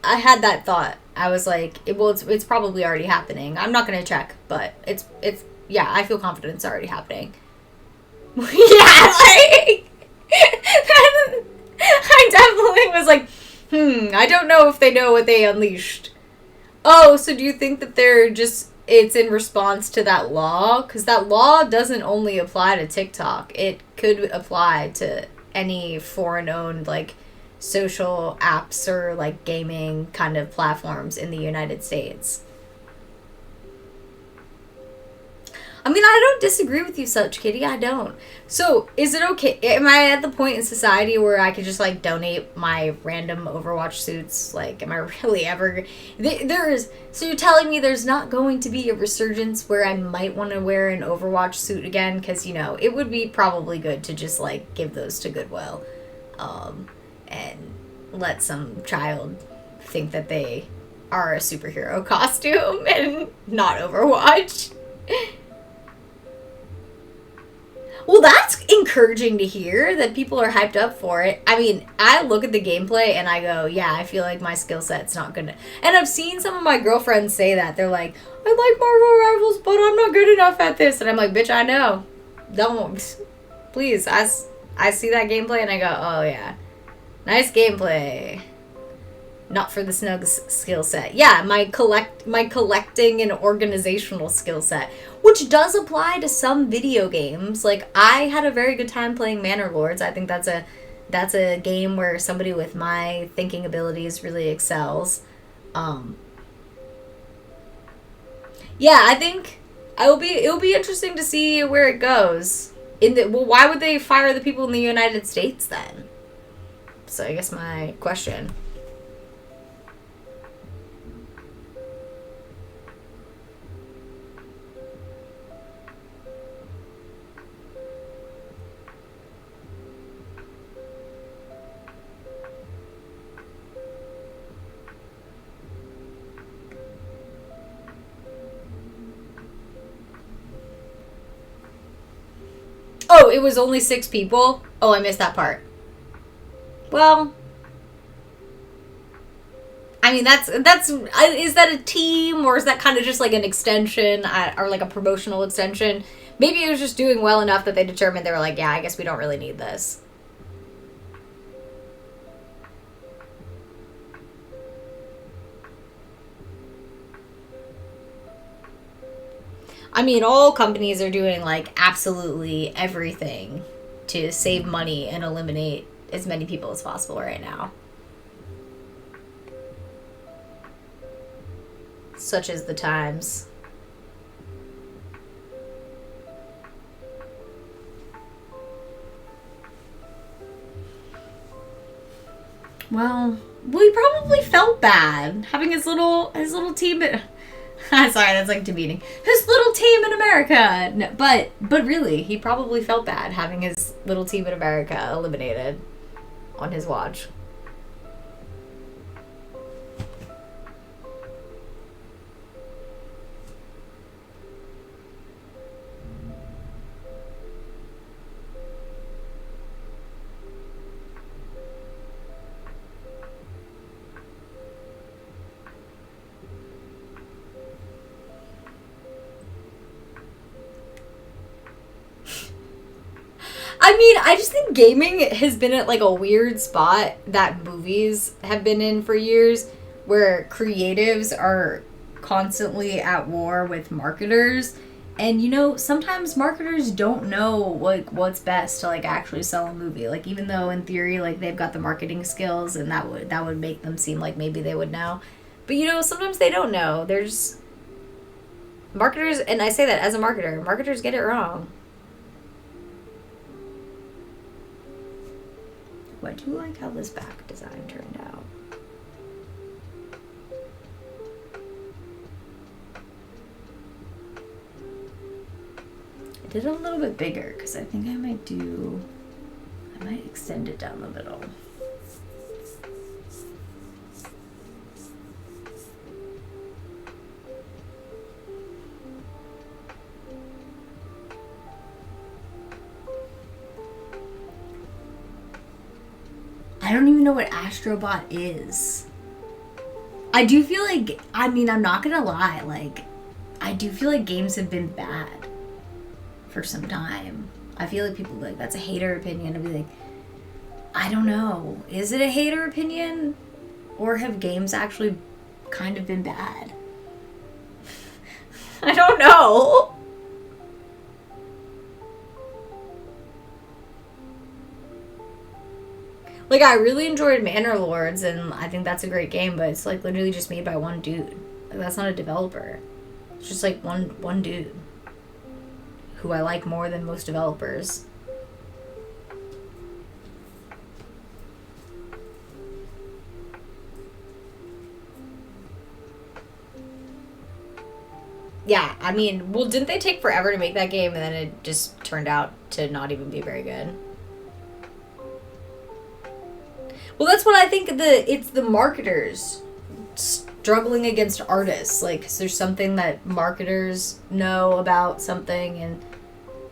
had that thought. I was like, it's probably already happening. I'm not going to check, but it's yeah, I feel confident it's already happening. Yeah, like I definitely was like, I don't know if they know what they unleashed. Oh, so do you think that it's in response to that law? Because that law doesn't only apply to TikTok. It could apply to any foreign-owned, like, social apps or, like, gaming kind of platforms in the United States. I mean, I don't disagree with you, Such Kitty. I don't. So, is it okay? Am I at the point in society where I could just, like, donate my random Overwatch suits? Like, am I really ever... So you're telling me there's not going to be a resurgence where I might want to wear an Overwatch suit again? Because, you know, it would be probably good to just, like, give those to Goodwill. And let some child think that they are a superhero costume and not Overwatch. Well, that's encouraging to hear that people are hyped up for it. I mean, I look at the gameplay and I go, yeah, I feel like my skill set's not gonna... And I've seen some of my girlfriends say that. They're like, I like Marvel Rivals, but I'm not good enough at this. And I'm like, bitch, I know. Don't. Please. I see that gameplay and I go, oh, yeah. Nice gameplay. Not for the snug skill set. Yeah, my collecting and organizational skill set, which does apply to some video games. Like, I had a very good time playing Manor Lords. I think that's a game where somebody with my thinking abilities really excels. Yeah, I think it'll be interesting to see where it goes. Why would they fire the people in the United States then? So I guess my question. Oh, it was only 6 people? Oh, I missed that part. Well, I mean, that's is that a team, or is that kind of just like an extension, or like a promotional extension? Maybe it was just doing well enough that they determined they were like, yeah, I guess we don't really need this. I mean, all companies are doing like absolutely everything to save money and eliminate as many people as possible right now. Such as the times. Well, he probably felt bad having his little team. Sorry, that's like demeaning. His little team in America. No, but really, he probably felt bad having his little team in America eliminated on his watch. I mean, I just think gaming has been at like a weird spot that movies have been in for years, where creatives are constantly at war with marketers. And you know, sometimes marketers don't know like what's best to like actually sell a movie. Like, even though in theory like they've got the marketing skills and that would make them seem like maybe they would know. But you know, sometimes they don't know. There's marketers, and I say that as a marketer, marketers get it wrong. I do like how this back design turned out. I did it a little bit bigger because I think I might extend it down the middle. I don't even know what Astrobot is. I do feel like, I mean, I'm not gonna lie, like, I do feel like games have been bad for some time. I feel like people like, that's a hater opinion. I'd be like, I don't know. Is it a hater opinion? Or have games actually kind of been bad? I don't know. Like, I really enjoyed Manor Lords, and I think that's a great game, but it's, like, literally just made by one dude. Like, that's not a developer. It's just, like, one dude. Who I like more than most developers. Yeah, I mean, well, didn't they take forever to make that game, and then it just turned out to not even be very good? Well, that's what I think. It's the marketers struggling against artists. Like, 'cause there's something that marketers know about something, and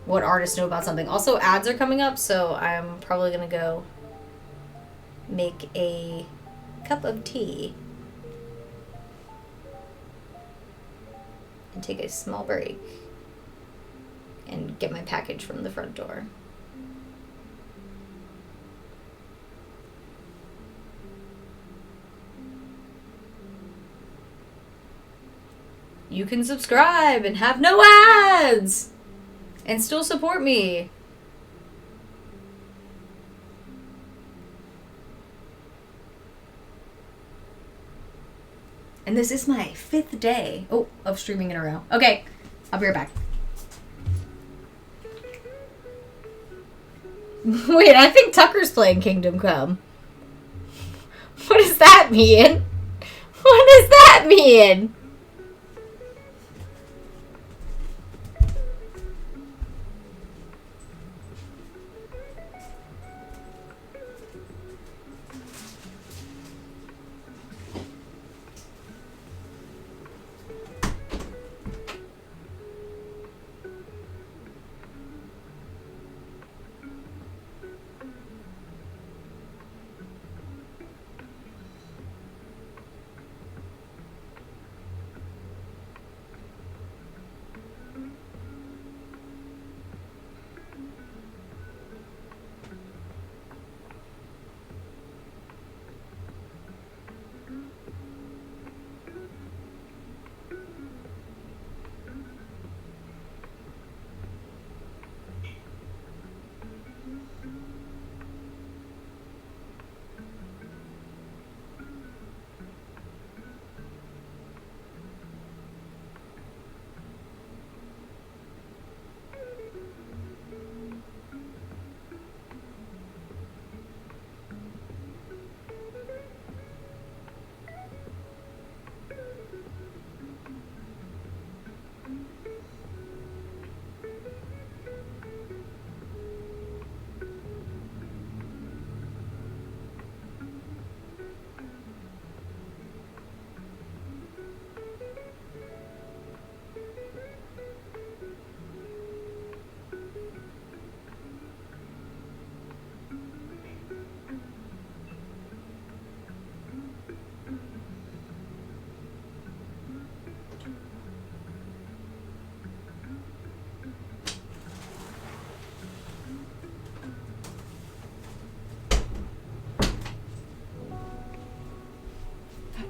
what artists know about something. Also, ads are coming up, so I'm probably gonna go make a cup of tea and take a small break and get my package from the front door. You can subscribe and have no ads and still support me. And this is my 5th day of streaming in a row. Okay, I'll be right back. Wait, I think Tucker's playing Kingdom Come. What does that mean? What does that mean?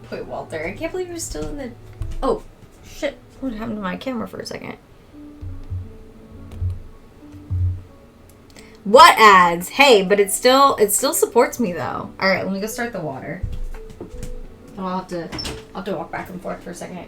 Wait, Walter, I can't believe you're still in the... Oh, shit. What happened to my camera for a second? What ads? Hey, but it still supports me, though. Alright, let me go start the water. I'll have to walk back and forth for a second.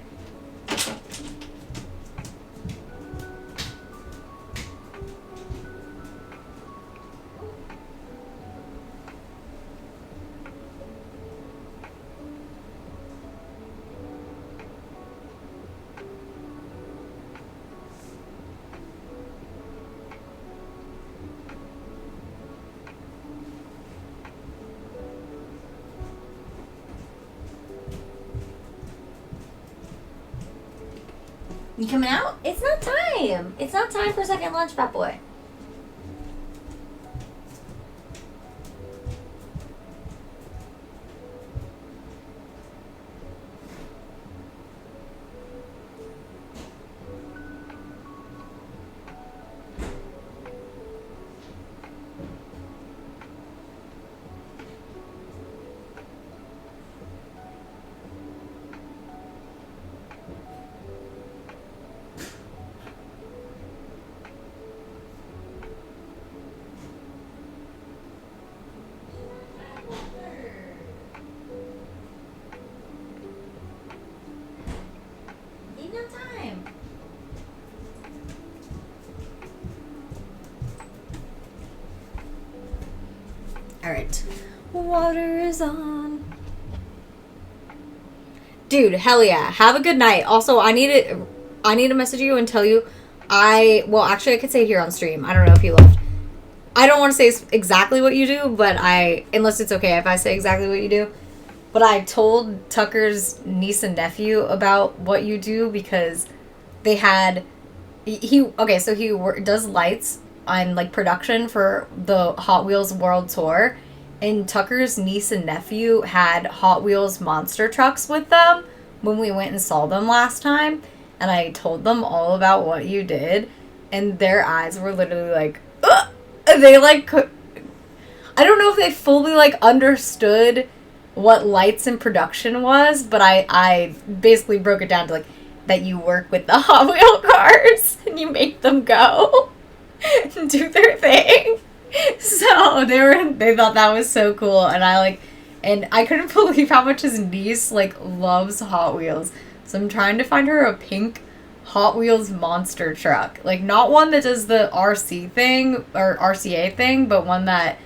You coming out? It's not time. It's not time for second lunch, fat boy. Alright. Water is on. Dude, hell yeah. Have a good night. Also, I need to message you and tell you well, actually I could say it here on stream. I don't know if you left. I don't want to say exactly what you do, but unless it's okay if I say exactly what you do. But I told Tucker's niece and nephew about what you do because they had he does lights on like production for the Hot Wheels World Tour, and Tucker's niece and nephew had Hot Wheels monster trucks with them when we went and saw them last time, and I told them all about what you did, and their eyes were literally like, ugh! They like, I don't know if they fully like understood what lights in production was, but I basically broke it down to like that you work with the Hot Wheel cars and you make them go and do their thing. So they thought that was so cool, and I couldn't believe how much his niece like loves Hot Wheels. So I'm trying to find her a pink Hot Wheels monster truck, like not one that does the RC thing or RCA thing, but one that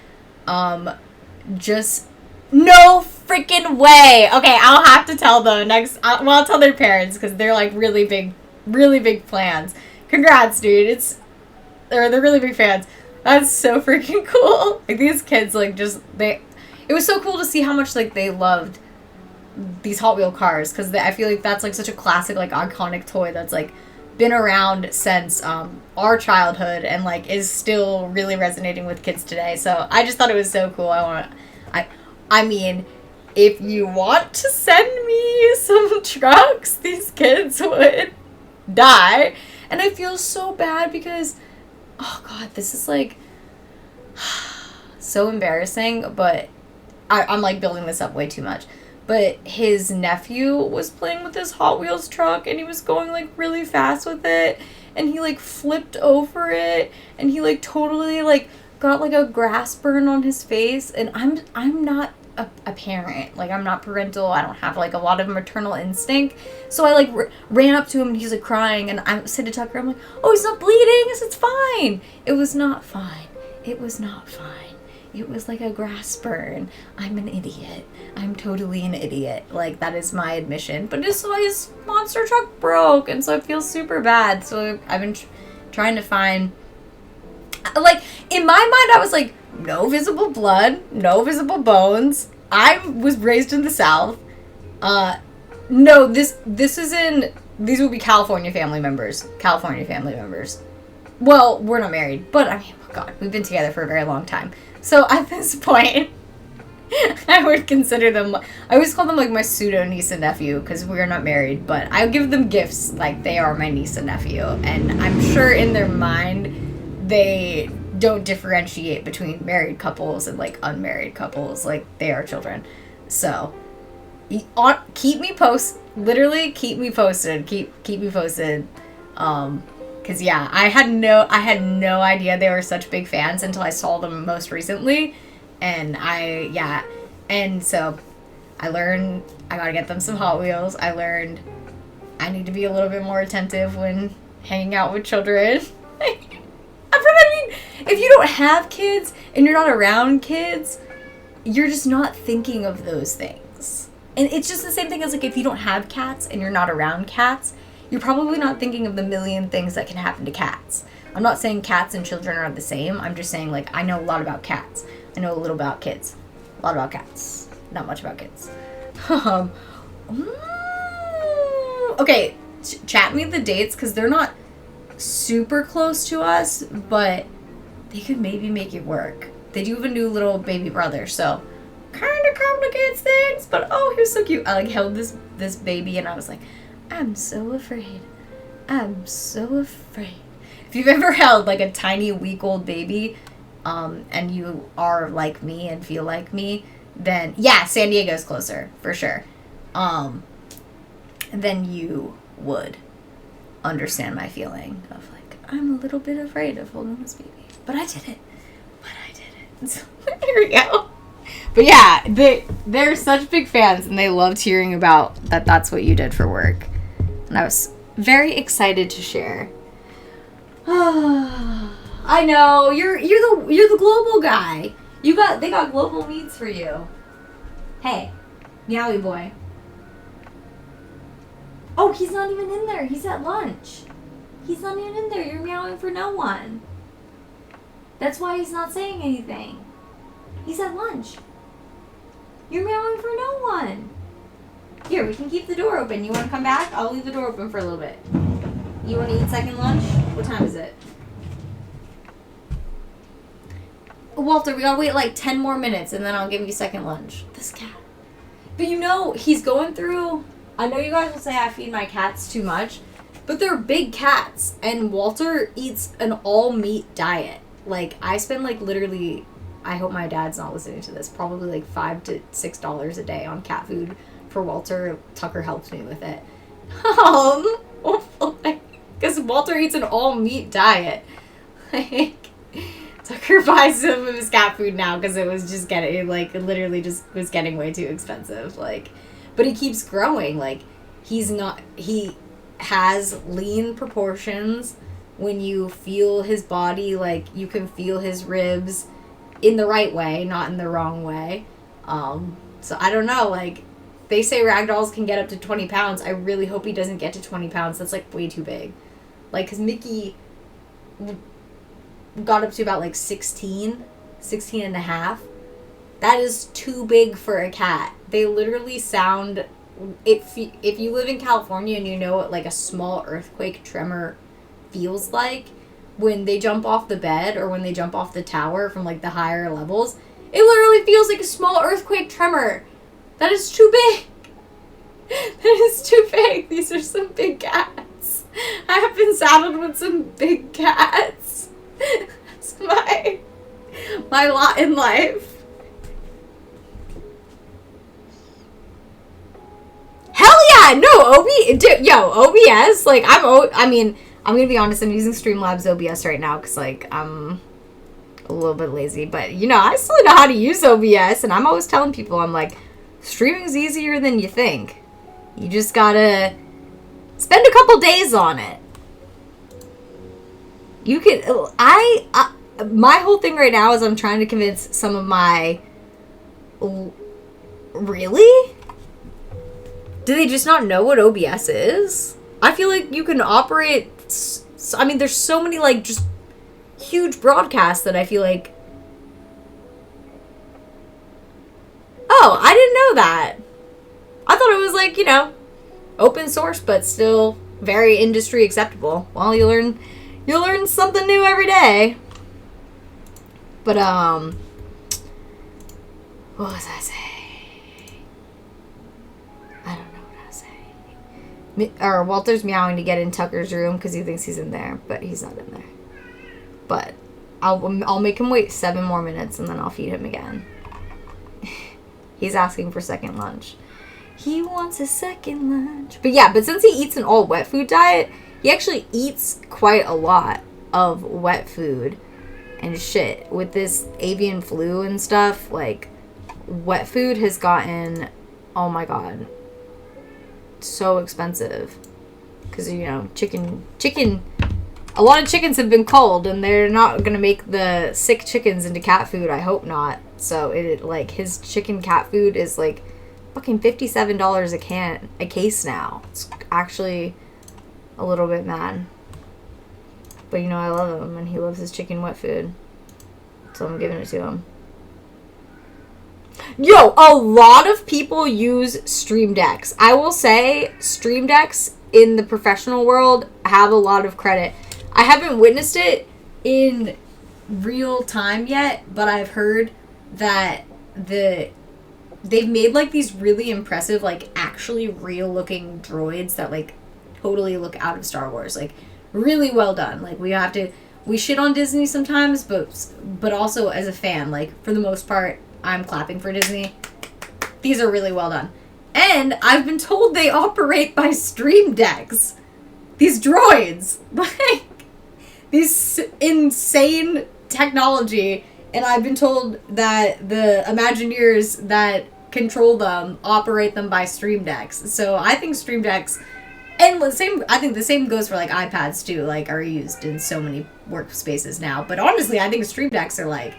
just no freaking way. Okay, I'll have to tell them next. I'll tell their parents because they're like really big plans. Congrats, dude. They're really big fans. That's so freaking cool. Like these kids, like it was so cool to see how much like they loved these Hot Wheel cars, because I feel like that's like such a classic, like iconic toy that's like been around since our childhood and like is still really resonating with kids today. So I just thought it was so cool. I mean, if you want to send me some trucks, these kids would die. And I feel so bad because, oh God, this is like so embarrassing, but I'm like building this up way too much. But his nephew was playing with his Hot Wheels truck and he was going like really fast with it, and he like flipped over it, and he like totally like got like a grass burn on his face. And I'm not a parent, like I'm not parental, I don't have like a lot of maternal instinct, so I like ran up to him and he's like crying, and I said to Tucker, I'm like, oh, he's not bleeding, it's fine. It was not fine. It was not fine. It was like a grass burn. I'm an idiot. I'm totally an idiot. Like, that is my admission. But his monster truck broke, and so I feel super bad. So I've been trying to find... Like, in my mind, I was like, no visible blood, no visible bones. I was raised in the South. No, this is in... These would be California family members. California family members. Well, we're not married, but I mean, oh God, we've been together for a very long time. So at this point, I would consider them, I always call them like my pseudo niece and nephew because we're not married, but I give them gifts like they are my niece and nephew. And I'm sure in their mind, they don't differentiate between married couples and like unmarried couples, like they are children. So Keep me literally keep me posted. Keep me posted. Cause yeah, I had no idea they were such big fans until I saw them most recently, and so I learned I gotta get them some Hot Wheels. I learned I need to be a little bit more attentive when hanging out with children. I mean, if you don't have kids and you're not around kids, you're just not thinking of those things. And it's just the same thing as like if you don't have cats and you're not around cats, you're probably not thinking of the million things that can happen to cats. I'm not saying cats and children are the same. I'm just saying, like, I know a lot about cats. I know a little about kids. A lot about cats. Not much about kids. Okay, chat me the dates, because they're not super close to us, but they could maybe make it work. They do have a new little baby brother, so kind of complicates things, but oh, he was so cute. I, like, held this baby, and I was like, I'm so afraid. I'm so afraid. If you've ever held like a tiny week-old baby, and you are like me and feel like me, then yeah, San Diego's closer for sure. Then you would understand my feeling of like, I'm a little bit afraid of holding this baby, but I did it. So here we go. But yeah, they're such big fans, and they loved hearing about that. That's what you did for work. And I was very excited to share. I know you're the global guy. They got global needs for you. Hey, Meowie boy. Oh, he's not even in there. He's at lunch. He's not even in there. You're meowing for no one. That's why he's not saying anything. He's at lunch. You're meowing for no one. Here, we can keep the door open. You want to come back? I'll leave the door open for a little bit. You want to eat second lunch? What time is it? Walter, we gotta wait like 10 more minutes and then I'll give you second lunch. This cat. But you know, he's going through... I know you guys will say I feed my cats too much, but they're big cats, and Walter eats an all-meat diet. Like, I spend like literally... I hope my dad's not listening to this. Probably like $5 to $6 a day on cat food for Walter. Tucker helps me with it. Because Walter eats an all-meat diet. Like, Tucker buys some of his cat food now because it was just getting, like, it literally just was getting way too expensive. Like, but he keeps growing. Like, he has lean proportions. When you feel his body, like, you can feel his ribs in the right way, not in the wrong way. So I don't know, like, they say ragdolls can get up to 20 pounds. I really hope he doesn't get to 20 pounds. That's, like, way too big. Like, because Mickey got up to about, like, 16 and a half. That is too big for a cat. They literally sound... If you live in California and you know what, like, a small earthquake tremor feels like, when they jump off the bed or when they jump off the tower from, like, the higher levels, it literally feels like a small earthquake tremor. That is too big. That is too big. These are some big cats. I have been saddled with some big cats. That's my lot in life. Hell yeah! No, OBS, like, I'm gonna be honest, I'm using Streamlabs OBS right now because, like, I'm a little bit lazy. But, you know, I still know how to use OBS, and I'm always telling people, I'm like, streaming's easier than you think. You just gotta spend a couple days on it. You can... my whole thing right now is I'm trying to convince some of my... Really? Do they just not know what OBS is? I feel like you can operate... I mean, there's so many, like, just huge broadcasts that I feel like... Oh, I didn't know that. I thought it was, like, you know, open source, but still very industry acceptable. Well, you learn something new every day. But, what was I saying? I don't know what I was saying. Or Walter's meowing to get in Tucker's room because he thinks he's in there, but he's not in there. But I'll make him wait 7 more minutes and then I'll feed him again. He's asking for second lunch. He wants a second lunch. But yeah, but since he eats an all wet food diet, he actually eats quite a lot of wet food and shit. With this avian flu and stuff, like, wet food has gotten, oh my god, so expensive. Because, you know, chicken, a lot of chickens have been culled, and they're not going to make the sick chickens into cat food. I hope not. So, like, his chicken cat food is, like, fucking $57 a case now. It's actually a little bit mad. But, you know, I love him, and he loves his chicken wet food. So I'm giving it to him. Yo, a lot of people use Stream Decks. I will say Stream Decks in the professional world have a lot of credit. I haven't witnessed it in real time yet, but I've heard that they've made, like, these really impressive, like, actually real looking droids that, like, totally look out of Star Wars. Like, really well done. Like, we shit on Disney sometimes, but also as a fan, like, for the most part, I'm clapping for Disney. These are really well done. And I've been told they operate by Stream Decks. These droids. Like, this insane technology. And I've been told that the Imagineers that control them operate them by Stream Decks. So I think Stream Decks, and I think the same goes for, like, iPads too, like, are used in so many workspaces now. But honestly, I think Stream Decks are, like,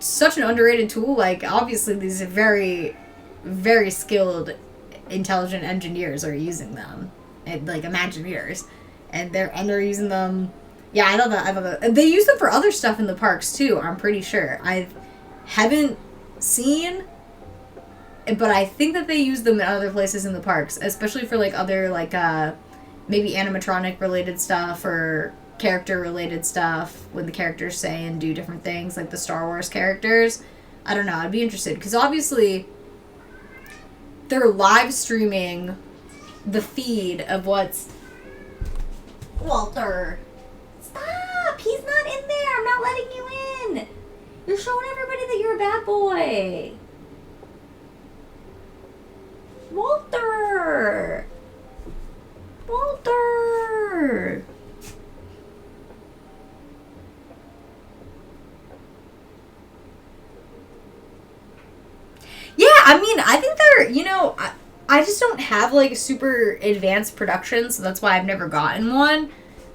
such an underrated tool. Like, obviously these very, very skilled, intelligent engineers are using them, and, like, Imagineers, and they're using them. Yeah, I love that. They use them for other stuff in the parks too, I'm pretty sure. I haven't seen, but I think that they use them in other places in the parks, especially for, like, other, like, maybe animatronic related stuff or character related stuff, when the characters say and do different things, like the Star Wars characters. I don't know, I'd be interested, because obviously they're live streaming the feed of what's... Walter, stop! He's not in there! I'm not letting you in! You're showing everybody that you're a bad boy! Walter! Walter! Yeah, I mean, I think they're, you know, I just don't have, like, super advanced production, so that's why I've never gotten one.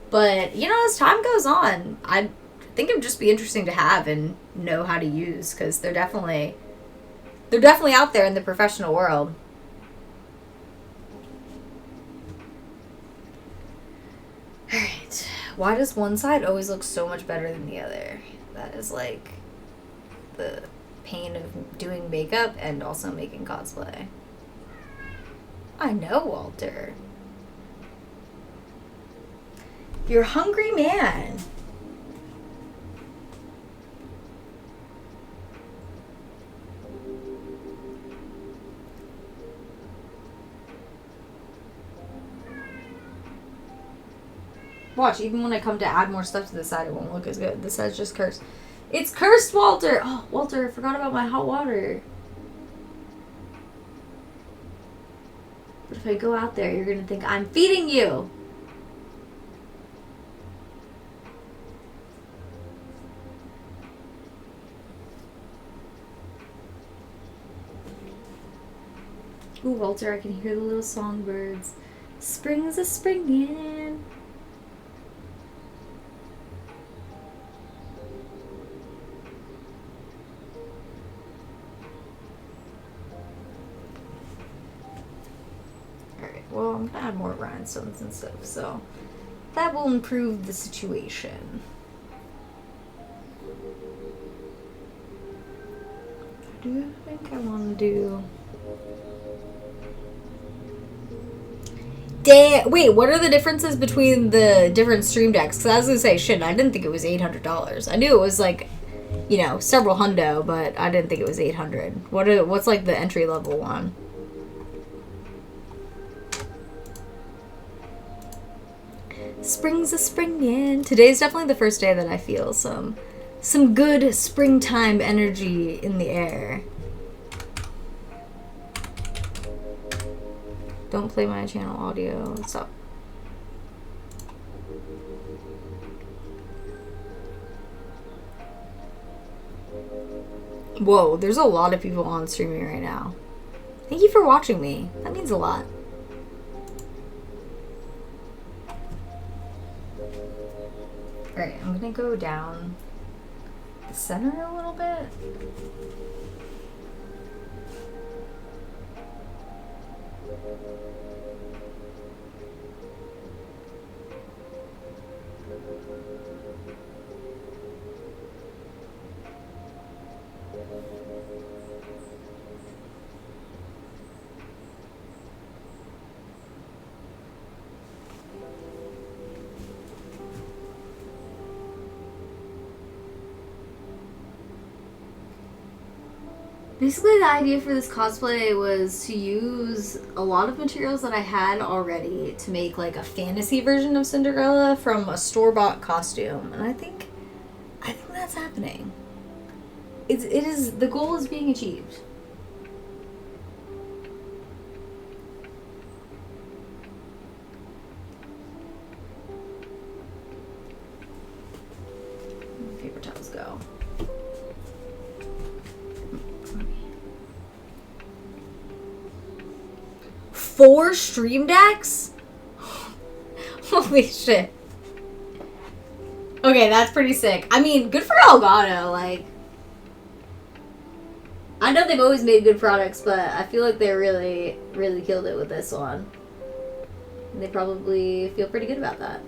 But, you know, as time goes on, I think it would just be interesting to have and know how to use, because they're definitely out there in the professional world. Alright, why does one side always look so much better than the other? That is, like, the pain of doing makeup and also making cosplay. I know, Walter. You're a hungry man. Watch, even when I come to add more stuff to the side, it won't look as good. This side's just cursed. It's cursed, Walter! Oh, Walter, I forgot about my hot water. But if I go out there, you're gonna think I'm feeding you! Ooh, Walter, I can hear the little songbirds. Spring's a springin'. Well, I'm gonna add more rhinestones and stuff, so that will improve the situation. I do think I want to do... Wait, what are the differences between the different Stream Decks? Because I was gonna say, shit, I didn't think it was $800. I knew it was, like, you know, several hundo, but I didn't think it was $800. What's, like, the entry-level one? Spring's a springin'. Today's definitely the first day that I feel some good springtime energy in the air. Don't play my channel audio. What's up? Whoa, there's a lot of people on streaming right now. Thank you for watching me. That means a lot. Alright, I'm gonna go down the center a little bit. Basically, the idea for this cosplay was to use a lot of materials that I had already to make like a fantasy version of Cinderella from a store-bought costume, and I think that's happening. It is, the goal is being achieved. Paper towels go. 4 stream decks? Holy shit. Okay, that's pretty sick. I mean, good for Elgato. Like, I know they've always made good products, but I feel like they really, really killed it with this one. And they probably feel pretty good about that.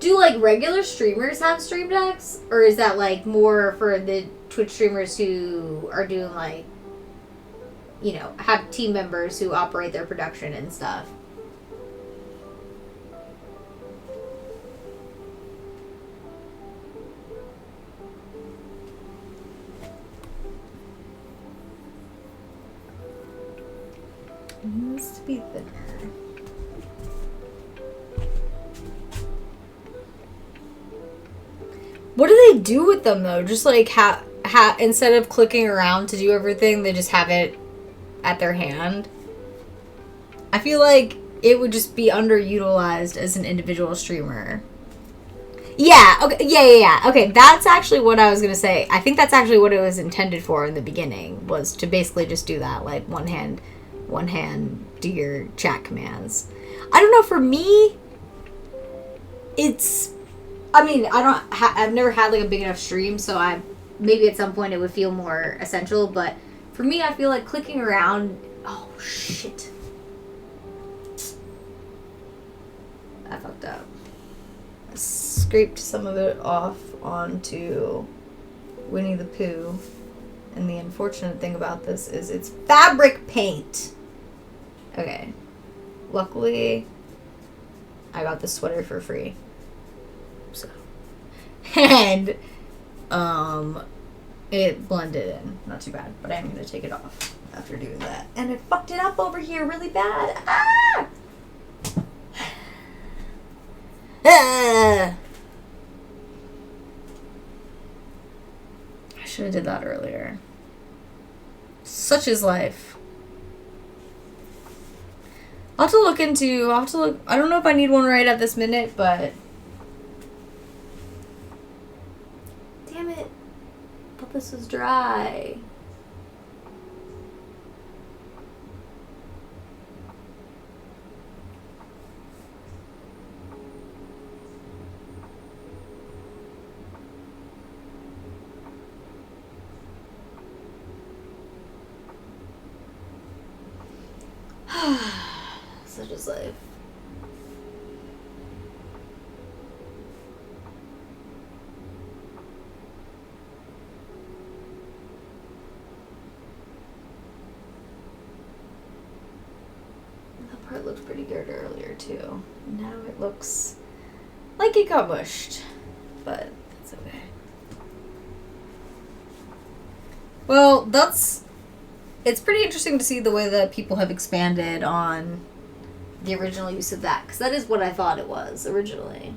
Do, like, regular streamers have stream decks? Or is that, like, more for the Twitch streamers who are doing, like, you know, have team members who operate their production and stuff? It needs to be thinner. What do they do with them though? Just like instead of clicking around to do everything, they just have it at their hand. I feel like it would just be underutilized as an individual streamer. Yeah, okay, yeah. Okay, that's actually what I was gonna say. I think that's actually what it was intended for in the beginning, was to basically just do that, like one hand do your chat commands. I don't know, for me, it's, I mean, I've never had like a big enough stream, so maybe at some point it would feel more essential, but for me, I feel like clicking around, oh shit. I fucked up. I scraped some of it off onto Winnie the Pooh, and the unfortunate thing about this is it's fabric paint. Okay. Luckily, I got this sweater for free. So, and it blended in, not too bad, but I'm gonna take it off after doing that. And it fucked it up over here really bad. Ah! Ah! I should have did that earlier. Such is life. I'll have to look, I don't know if I need one right at this minute, but damn it. I thought this was dry. Such is life. That part looked pretty good earlier too. Now it looks like it got mushed, but that's okay. Well, it's pretty interesting to see the way that people have expanded on the original use of that, because that is what I thought it was originally.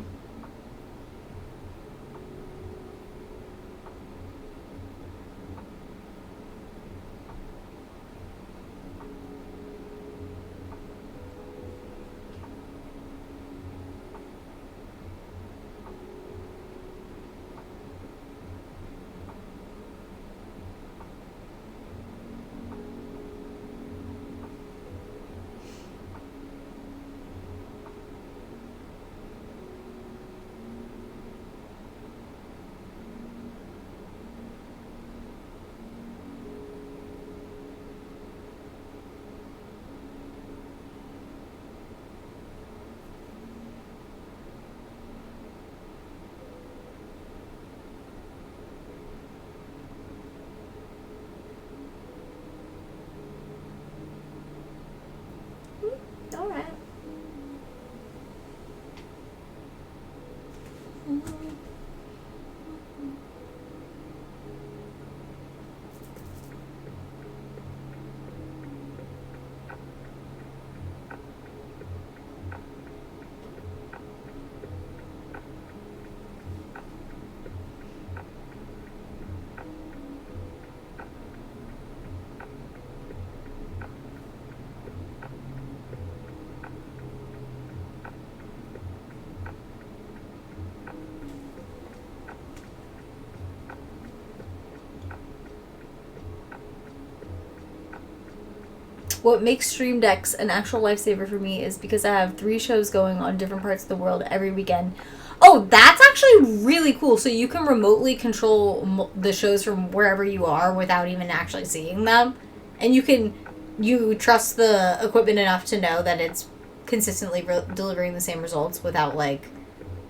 What makes Stream Decks an actual lifesaver for me is because I have 3 shows going on different parts of the world every weekend. Oh, that's actually really cool. So you can remotely control the shows from wherever you are without even actually seeing them. And you trust the equipment enough to know that it's consistently delivering the same results without, like,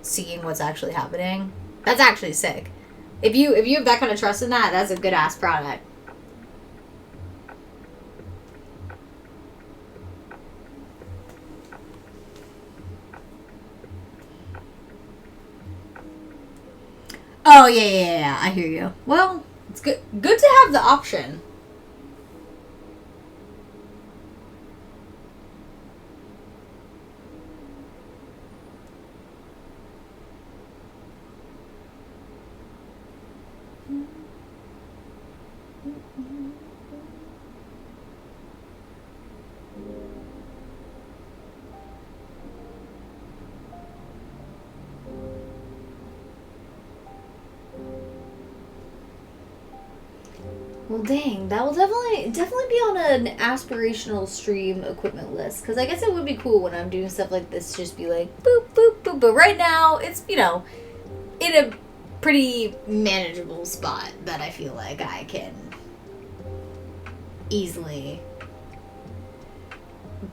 seeing what's actually happening. That's actually sick. If you have that kind of trust in that, that's a good-ass product. Oh, yeah, I hear you. Well, it's good to have the option. Well, dang, that will definitely be on an aspirational stream equipment list. Because I guess it would be cool when I'm doing stuff like this, just be like, boop, boop, boop. But right now, it's, in a pretty manageable spot that I feel like I can easily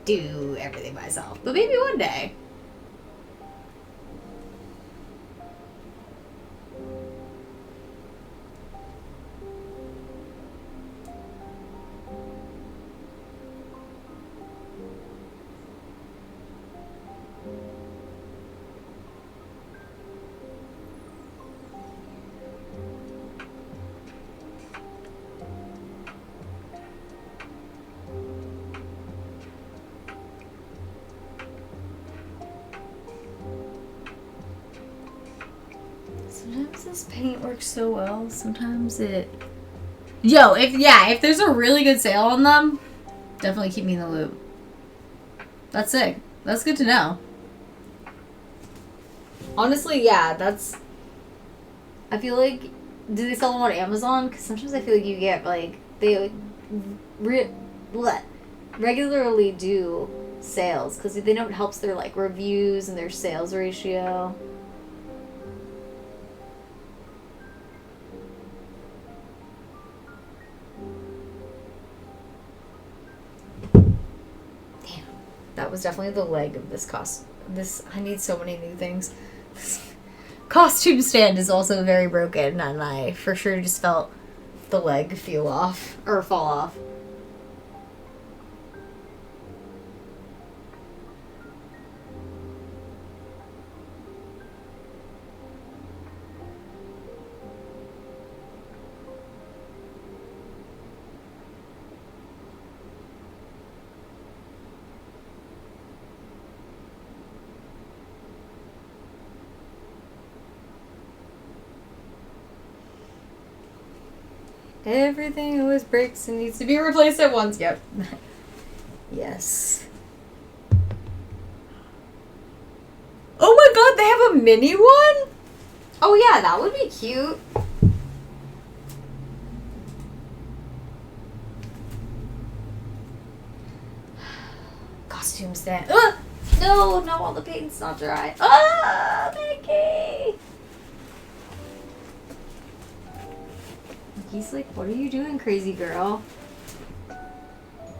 do everything myself. But maybe one day. Sometimes this paint works so well. Sometimes it... Yo, if there's a really good sale on them, definitely keep me in the loop. That's sick. That's good to know. Honestly, yeah, that's... I feel like... Do they sell them on Amazon? Because sometimes I feel like you get, like... They regularly do sales. Because they know it helps their, like, reviews and their sales ratio. That was definitely the leg of this I need so many new things. This costume stand is also very broken, and I for sure just felt the leg fall off. Everything always breaks and needs to be replaced at once. Yep. Yes. Oh my god, they have a mini one? Oh yeah, that would be cute. Costume stand. No, all the paint's not dry. Mickey! He's like, what are you doing, crazy girl?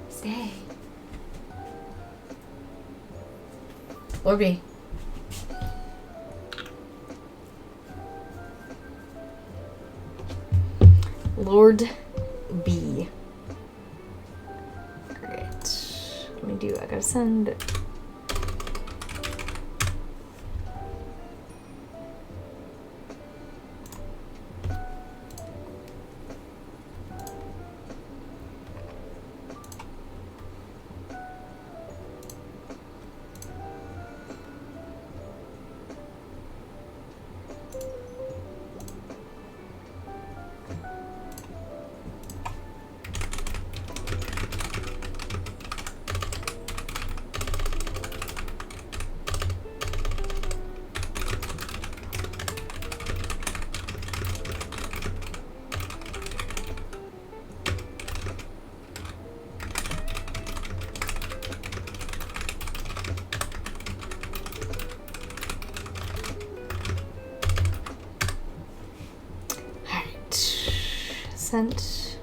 Stay. Lord B. Lord B. Alright. I gotta send... sent.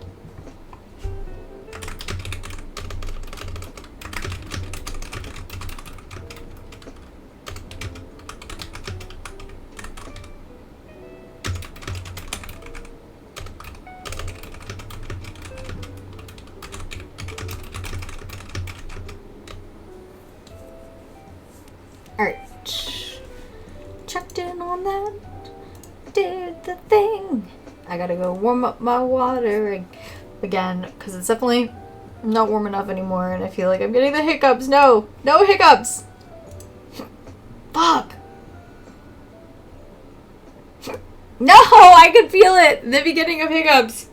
Alright. Checked in on that. Did the thing. I gotta go warm up my water again, because it's definitely not warm enough anymore, and I feel like I'm getting the hiccups. No! No hiccups! Fuck! No! I could feel it! The beginning of hiccups.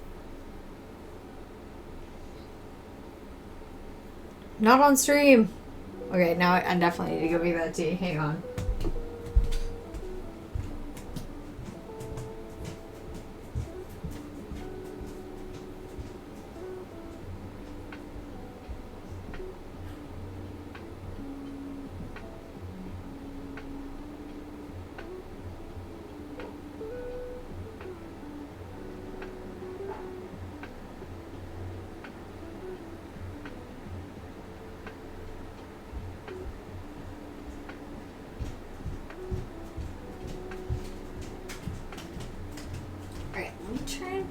Not on stream. Okay, now I definitely need to go make that tea. Hang on.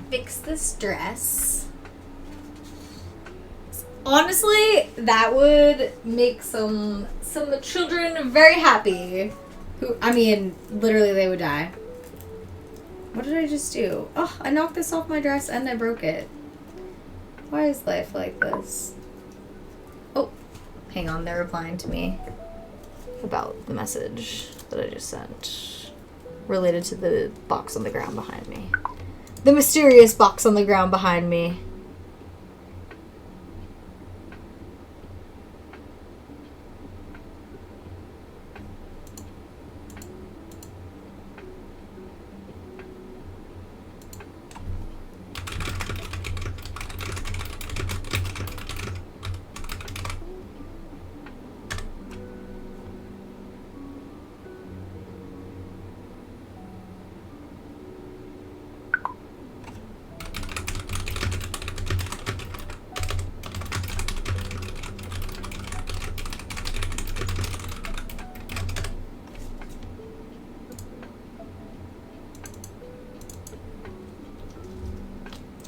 Fix this dress. Honestly, that would make some children very happy. Who, I mean, literally they would die. What did I just do? Oh, I knocked this off my dress and I broke it. Why is life like this? Oh, hang on, they're replying to me about the message that I just sent related to the box on the ground behind me. The mysterious box on the ground behind me.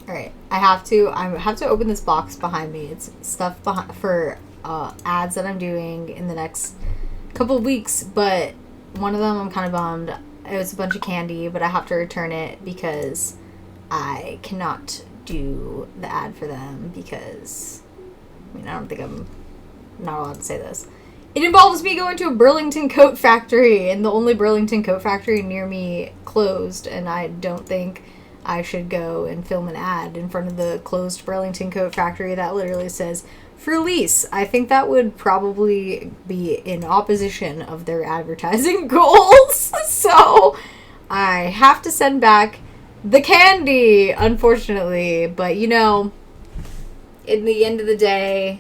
Alright, I have to open this box behind me. It's stuff for ads that I'm doing in the next couple of weeks, but one of them I'm kind of bummed. It was a bunch of candy, but I have to return it because I cannot do the ad for them because, I mean, I don't think I'm not allowed to say this. It involves me going to a Burlington coat factory, and the only Burlington coat factory near me closed, and I don't think I should go and film an ad in front of the closed Burlington coat factory that literally says, for lease. I think that would probably be in opposition of their advertising goals. So I have to send back the candy, unfortunately. But, you know, in the end of the day,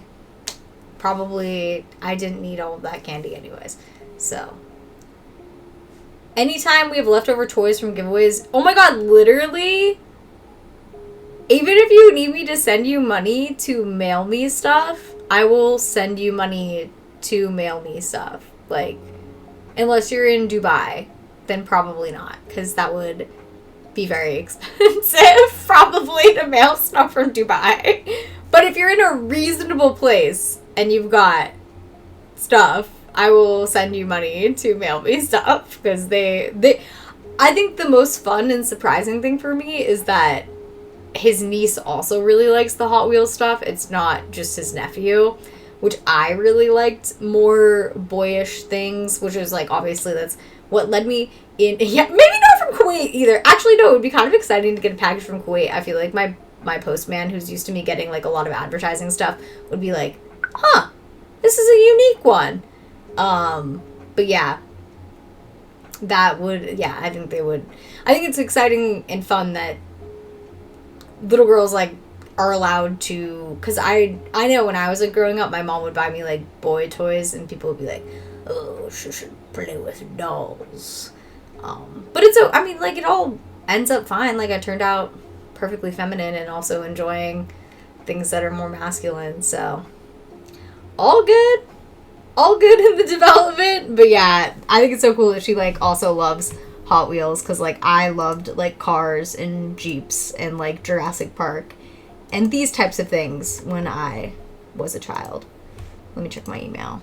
probably I didn't need all of that candy anyways. So anytime we have leftover toys from giveaways, oh my god, literally, even if you need me to send you money to mail me stuff, I will send you money to mail me stuff. Like, unless you're in Dubai, then probably not, because that would be very expensive, probably, to mail stuff from Dubai. But if you're in a reasonable place and you've got stuff, I will send you money to mail me stuff, because I think the most fun and surprising thing for me is that his niece also really likes the Hot Wheels stuff. It's not just his nephew, which I really liked, more boyish things, which is like, obviously that's what led me in. Yeah, maybe not from Kuwait either. Actually, no, it would be kind of exciting to get a package from Kuwait. I feel like my postman, who's used to me getting like a lot of advertising stuff, would be like, huh, this is a unique one. But yeah, that would, yeah, I think it's exciting and fun that little girls like are allowed to, because I know when I was like growing up, my mom would buy me like boy toys and people would be like, oh, she should play with dolls. But it's, I mean, like, it all ends up fine. Like, I turned out perfectly feminine and also enjoying things that are more masculine. So all good in the development. But yeah, I think it's so cool that she like also loves Hot Wheels, because like I loved like cars and Jeeps and like Jurassic Park and these types of things when I was a child. Let me check my email.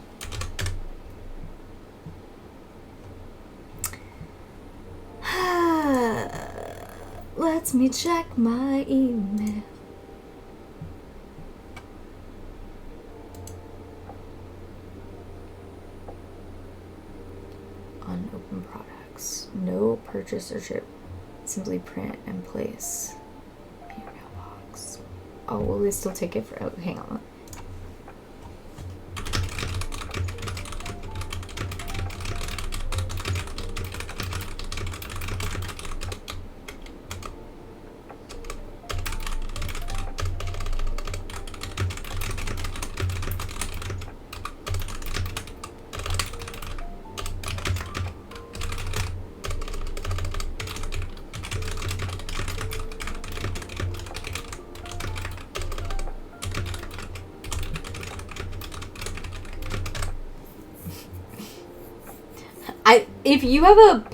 Let me check my email. Unopened products. No purchase or ship. Simply print and place in your mailbox. Oh, will they still take it for... Oh, hang on. If you have a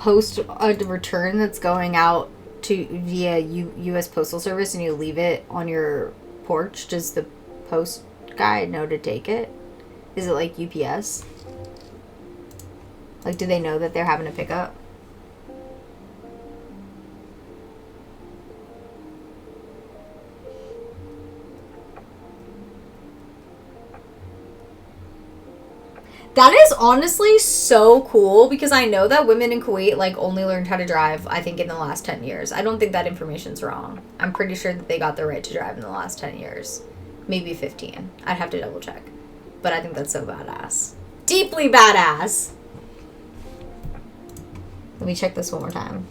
return that's going out to via U.S. Postal Service and you leave it on your porch, does the post guy know to take it? Is it like UPS? Like, do they know that they're having a pickup? That is honestly so cool, because I know that women in Kuwait like only learned how to drive, I think, in the last 10 years. I don't think that information's wrong. I'm pretty sure that they got the right to drive in the last 10 years. Maybe 15. I'd have to double check. But I think that's so badass. Deeply badass! Let me check this one more time.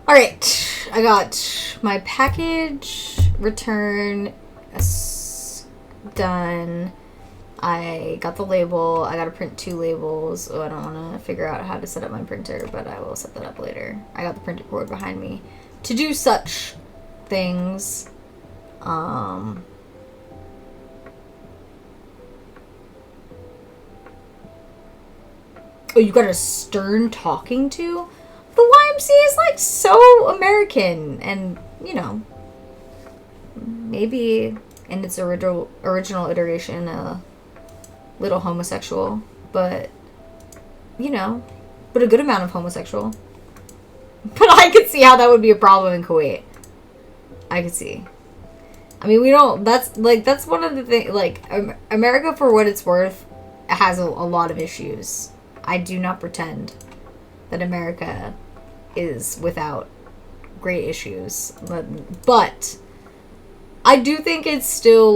Alright, I got my package return done. I got the label. I gotta print 2 labels. Oh, I don't want to figure out how to set up my printer, but I will set that up later. I got the printer board behind me to do such things. Oh, you got a stern talking to? The YMCA is like so American, and you know, maybe in its original iteration a little homosexual, but you know, but a good amount of homosexual. But I could see how that would be a problem in Kuwait. I could see. I mean, we don't. That's one of the things. Like, America, for what it's worth, has a lot of issues. I do not pretend that America is without great issues, but I do think it's still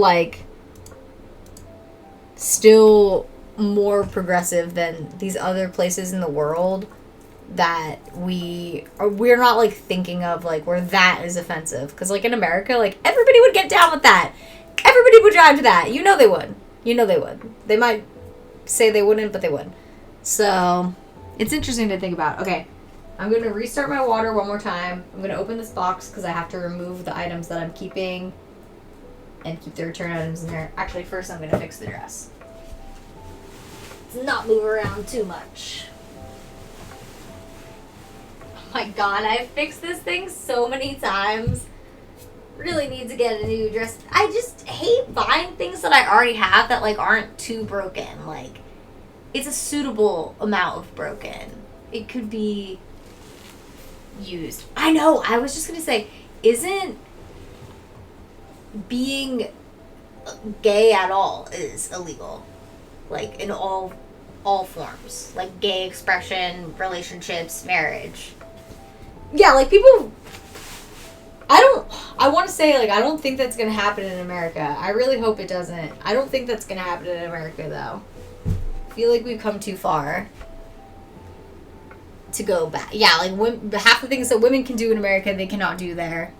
more progressive than these other places in the world that we're not like thinking of, like, where that is offensive. Because like in America, like, everybody would get down with that. Everybody would drive to that. You know they would. They might say they wouldn't, but they would. So it's interesting to think about. Okay, I'm going to restart my water one more time. I'm going to open this box because I have to remove the items that I'm keeping and keep the return items in there. Actually, first I'm going to fix the dress. Let's not move around too much. Oh my god, I've fixed this thing so many times. Really need to get a new dress. I just hate buying things that I already have that like aren't too broken. Like, it's a suitable amount of broken. It could be used. I know, I was just going to say, isn't being gay at all is illegal. Like, in all forms. Like, gay expression, relationships, marriage. Yeah, like, people... I want to say, like, I don't think that's going to happen in America. I really hope it doesn't. I don't think that's going to happen in America, though. I feel like we've come too far to go back. Yeah, like, half the things that women can do in America, they cannot do there.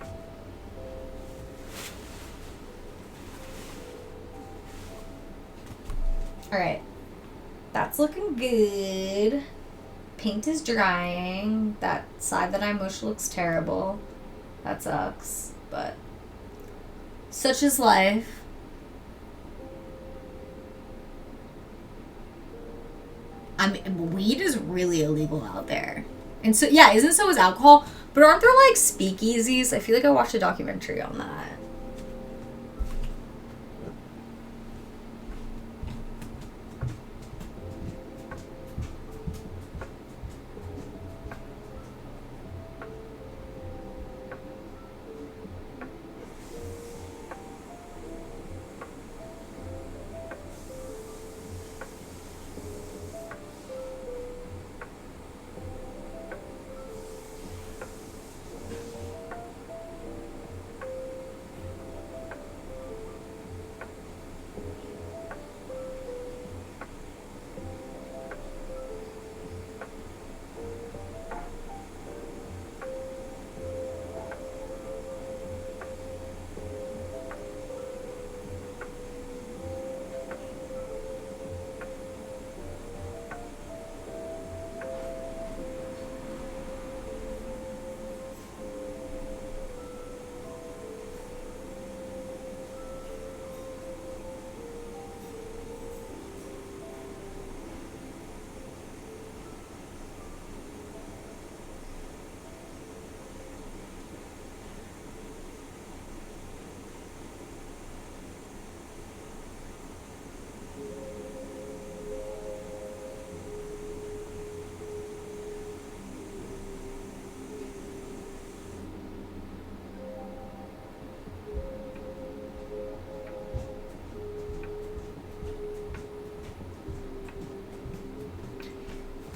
Alright. That's looking good. Paint is drying. That side that I mushed looks terrible. That sucks, but such is life. I mean, weed is really illegal out there. And so, yeah, isn't so is alcohol. But aren't there, like, speakeasies? I feel like I watched a documentary on that.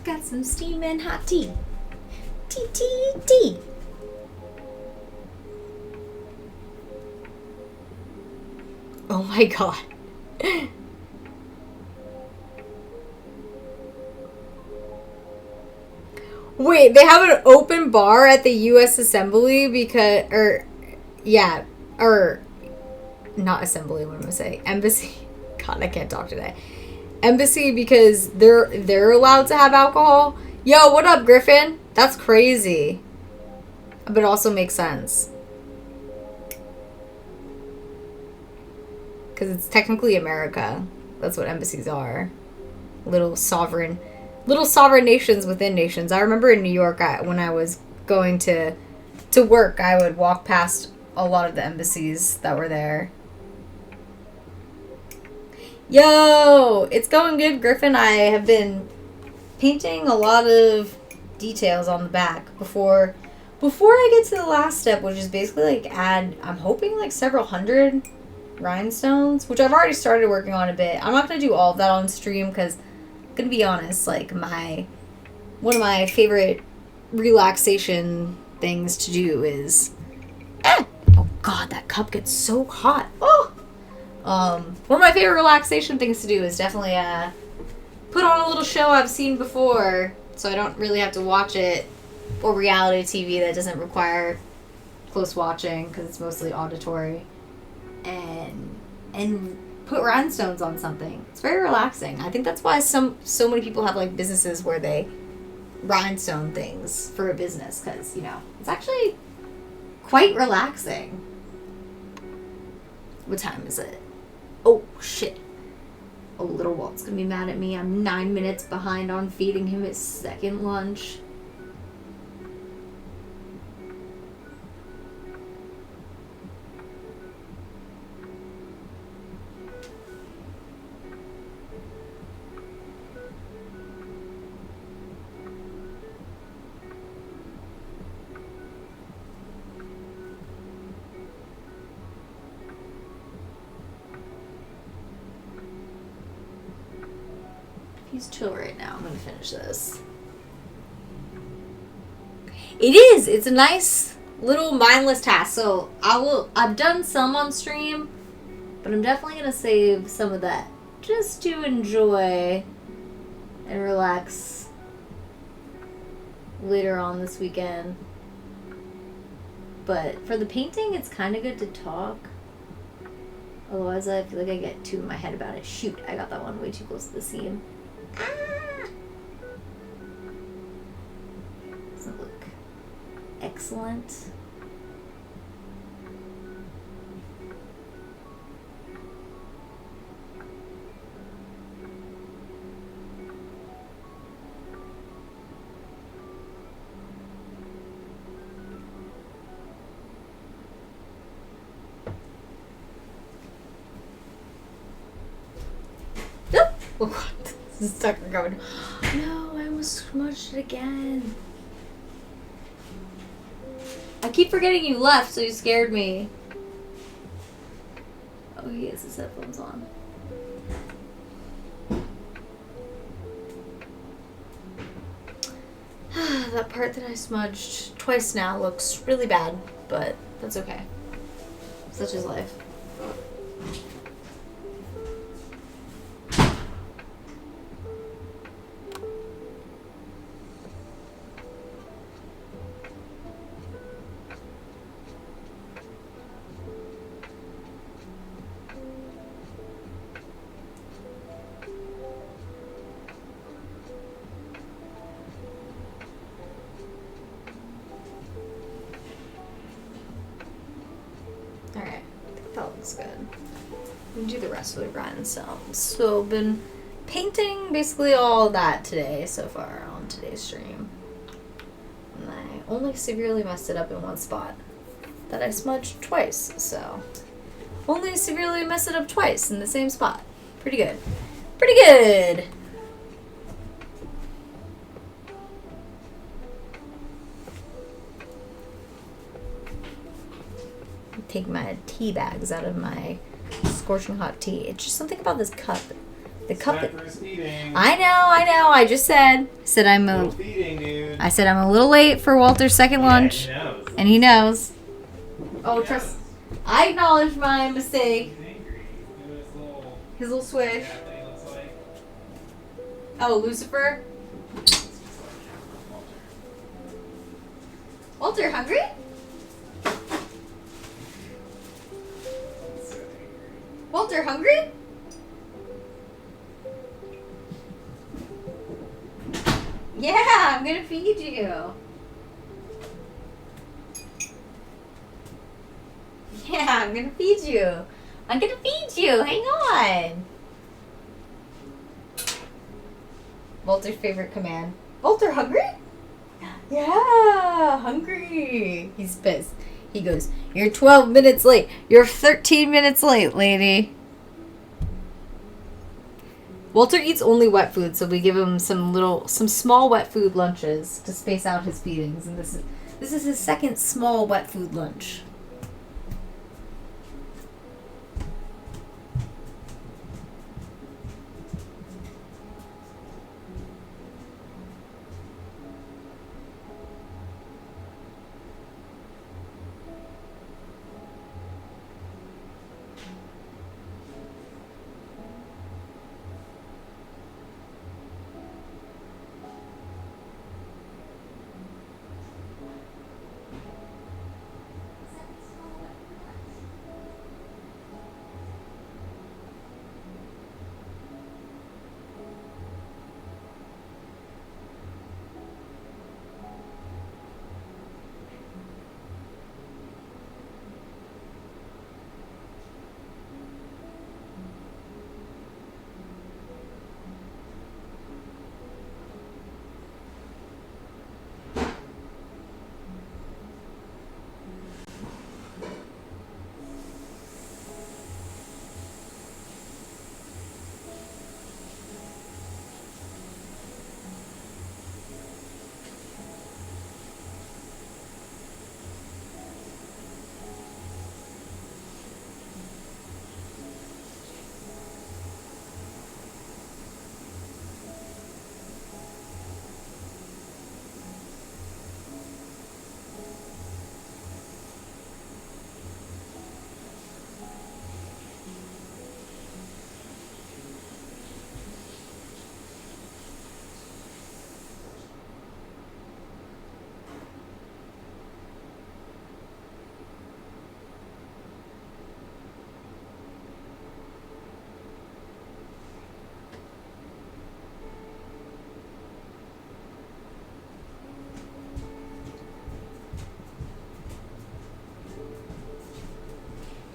Got some steaming hot tea. Tea. Oh my god. Wait, they have an open bar at the U.S. Assembly because, not Assembly, what am I going to say? Embassy. God, I can't talk today. Embassy because they're allowed to have alcohol. Yo, what up, Griffin? That's crazy. But it also makes sense. Because it's technically America. That's what embassies are. Little sovereign nations within nations. I remember in New York, when I was going to work, I would walk past a lot of the embassies that were there. Yo, it's going good, Griffin. I have been painting a lot of details on the back before I get to the last step, which is basically like I'm hoping like several hundred rhinestones, which I've already started working on a bit. I'm not going to do all of that on stream because I'm going to be honest, like one of my favorite relaxation things to do is oh god, that cup gets so hot. Oh! One of my favorite relaxation things to do is definitely put on a little show I've seen before, so I don't really have to watch it, or reality TV that doesn't require close watching because it's mostly auditory, and put rhinestones on something. It's very relaxing. I think that's why so many people have like businesses where they rhinestone things for a business, because it's actually quite relaxing. What time is it? Oh, shit. Oh, little Walt's gonna be mad at me. I'm 9 minutes behind on feeding him his second lunch. He's chill right now. I'm gonna finish this. It is. It's a nice little mindless task. So I've done some on stream, but I'm definitely gonna save some of that just to enjoy and relax later on this weekend. But for the painting, it's kind of good to talk. Otherwise, I feel like I get too in my head about it. Shoot, I got that one way too close to the seam. Doesn't look excellent. Oh god, this is sucker going. No, I almost smushed it again. I keep forgetting you left, so you scared me. Oh, he has his headphones on. That part that I smudged twice now looks really bad, but that's okay. Such is life. Alright, I think that looks good. We can do the rest of the rhinestones. So I've been painting basically all that today so far on today's stream. And I only severely messed it up in one spot that I smudged twice, so only severely messed it up twice in the same spot. Pretty good. Pretty good! Take my tea bags out of my scorching hot tea. It's just something about this cup. The cup. I know. I just said I'm a. I said I'm a little late for Walter's second lunch, and he knows. Oh, trust. I acknowledge my mistake. His little swish. Oh, Lucifer. Walter, hungry? Walter, hungry? Yeah, I'm gonna feed you. Yeah, I'm gonna feed you. I'm gonna feed you. Hang on. Walter's favorite command. Walter, hungry? Yeah, hungry. He's pissed. He goes, "You're 12 minutes late. You're 13 minutes late, lady." Walter eats only wet food, so we give him some small wet food lunches to space out his feedings, and this is his second small wet food lunch.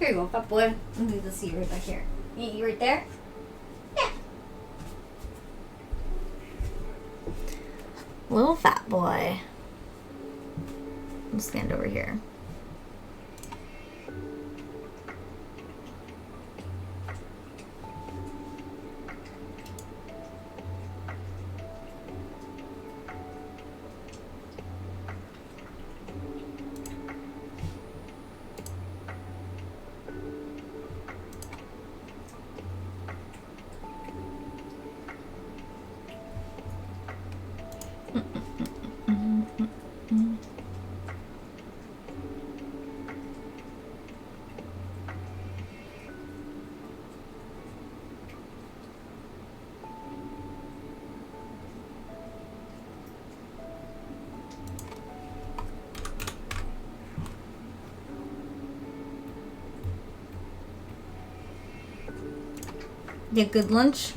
Here you go, fat boy. Let me see you right back here. You right there? Yeah. Little fat boy. I'll stand over here. Yeah, good lunch.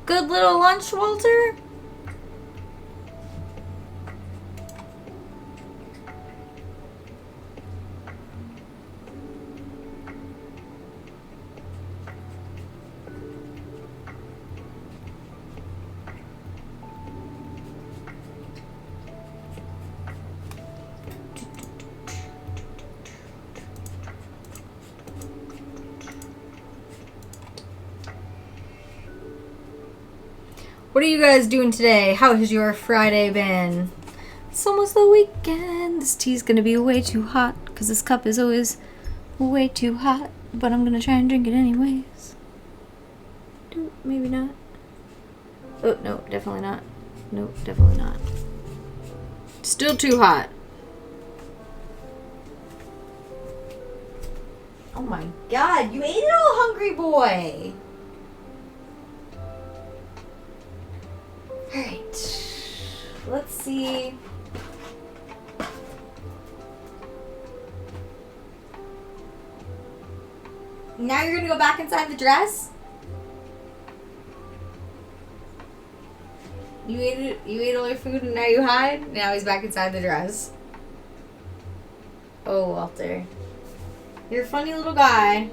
Good little lunch, Walter. What are you guys doing today? How has your Friday been? It's almost the weekend. This tea's gonna be way too hot because this cup is always way too hot. But I'm gonna try and drink it anyways. Maybe not. Oh, no, definitely not. Nope, definitely not. Still too hot. Oh my god, you ate it all, hungry boy. Alright. Let's see. Now you're gonna go back inside the dress? You ate all your food and now you hide? Now he's back inside the dress. Oh, Walter. You're a funny little guy.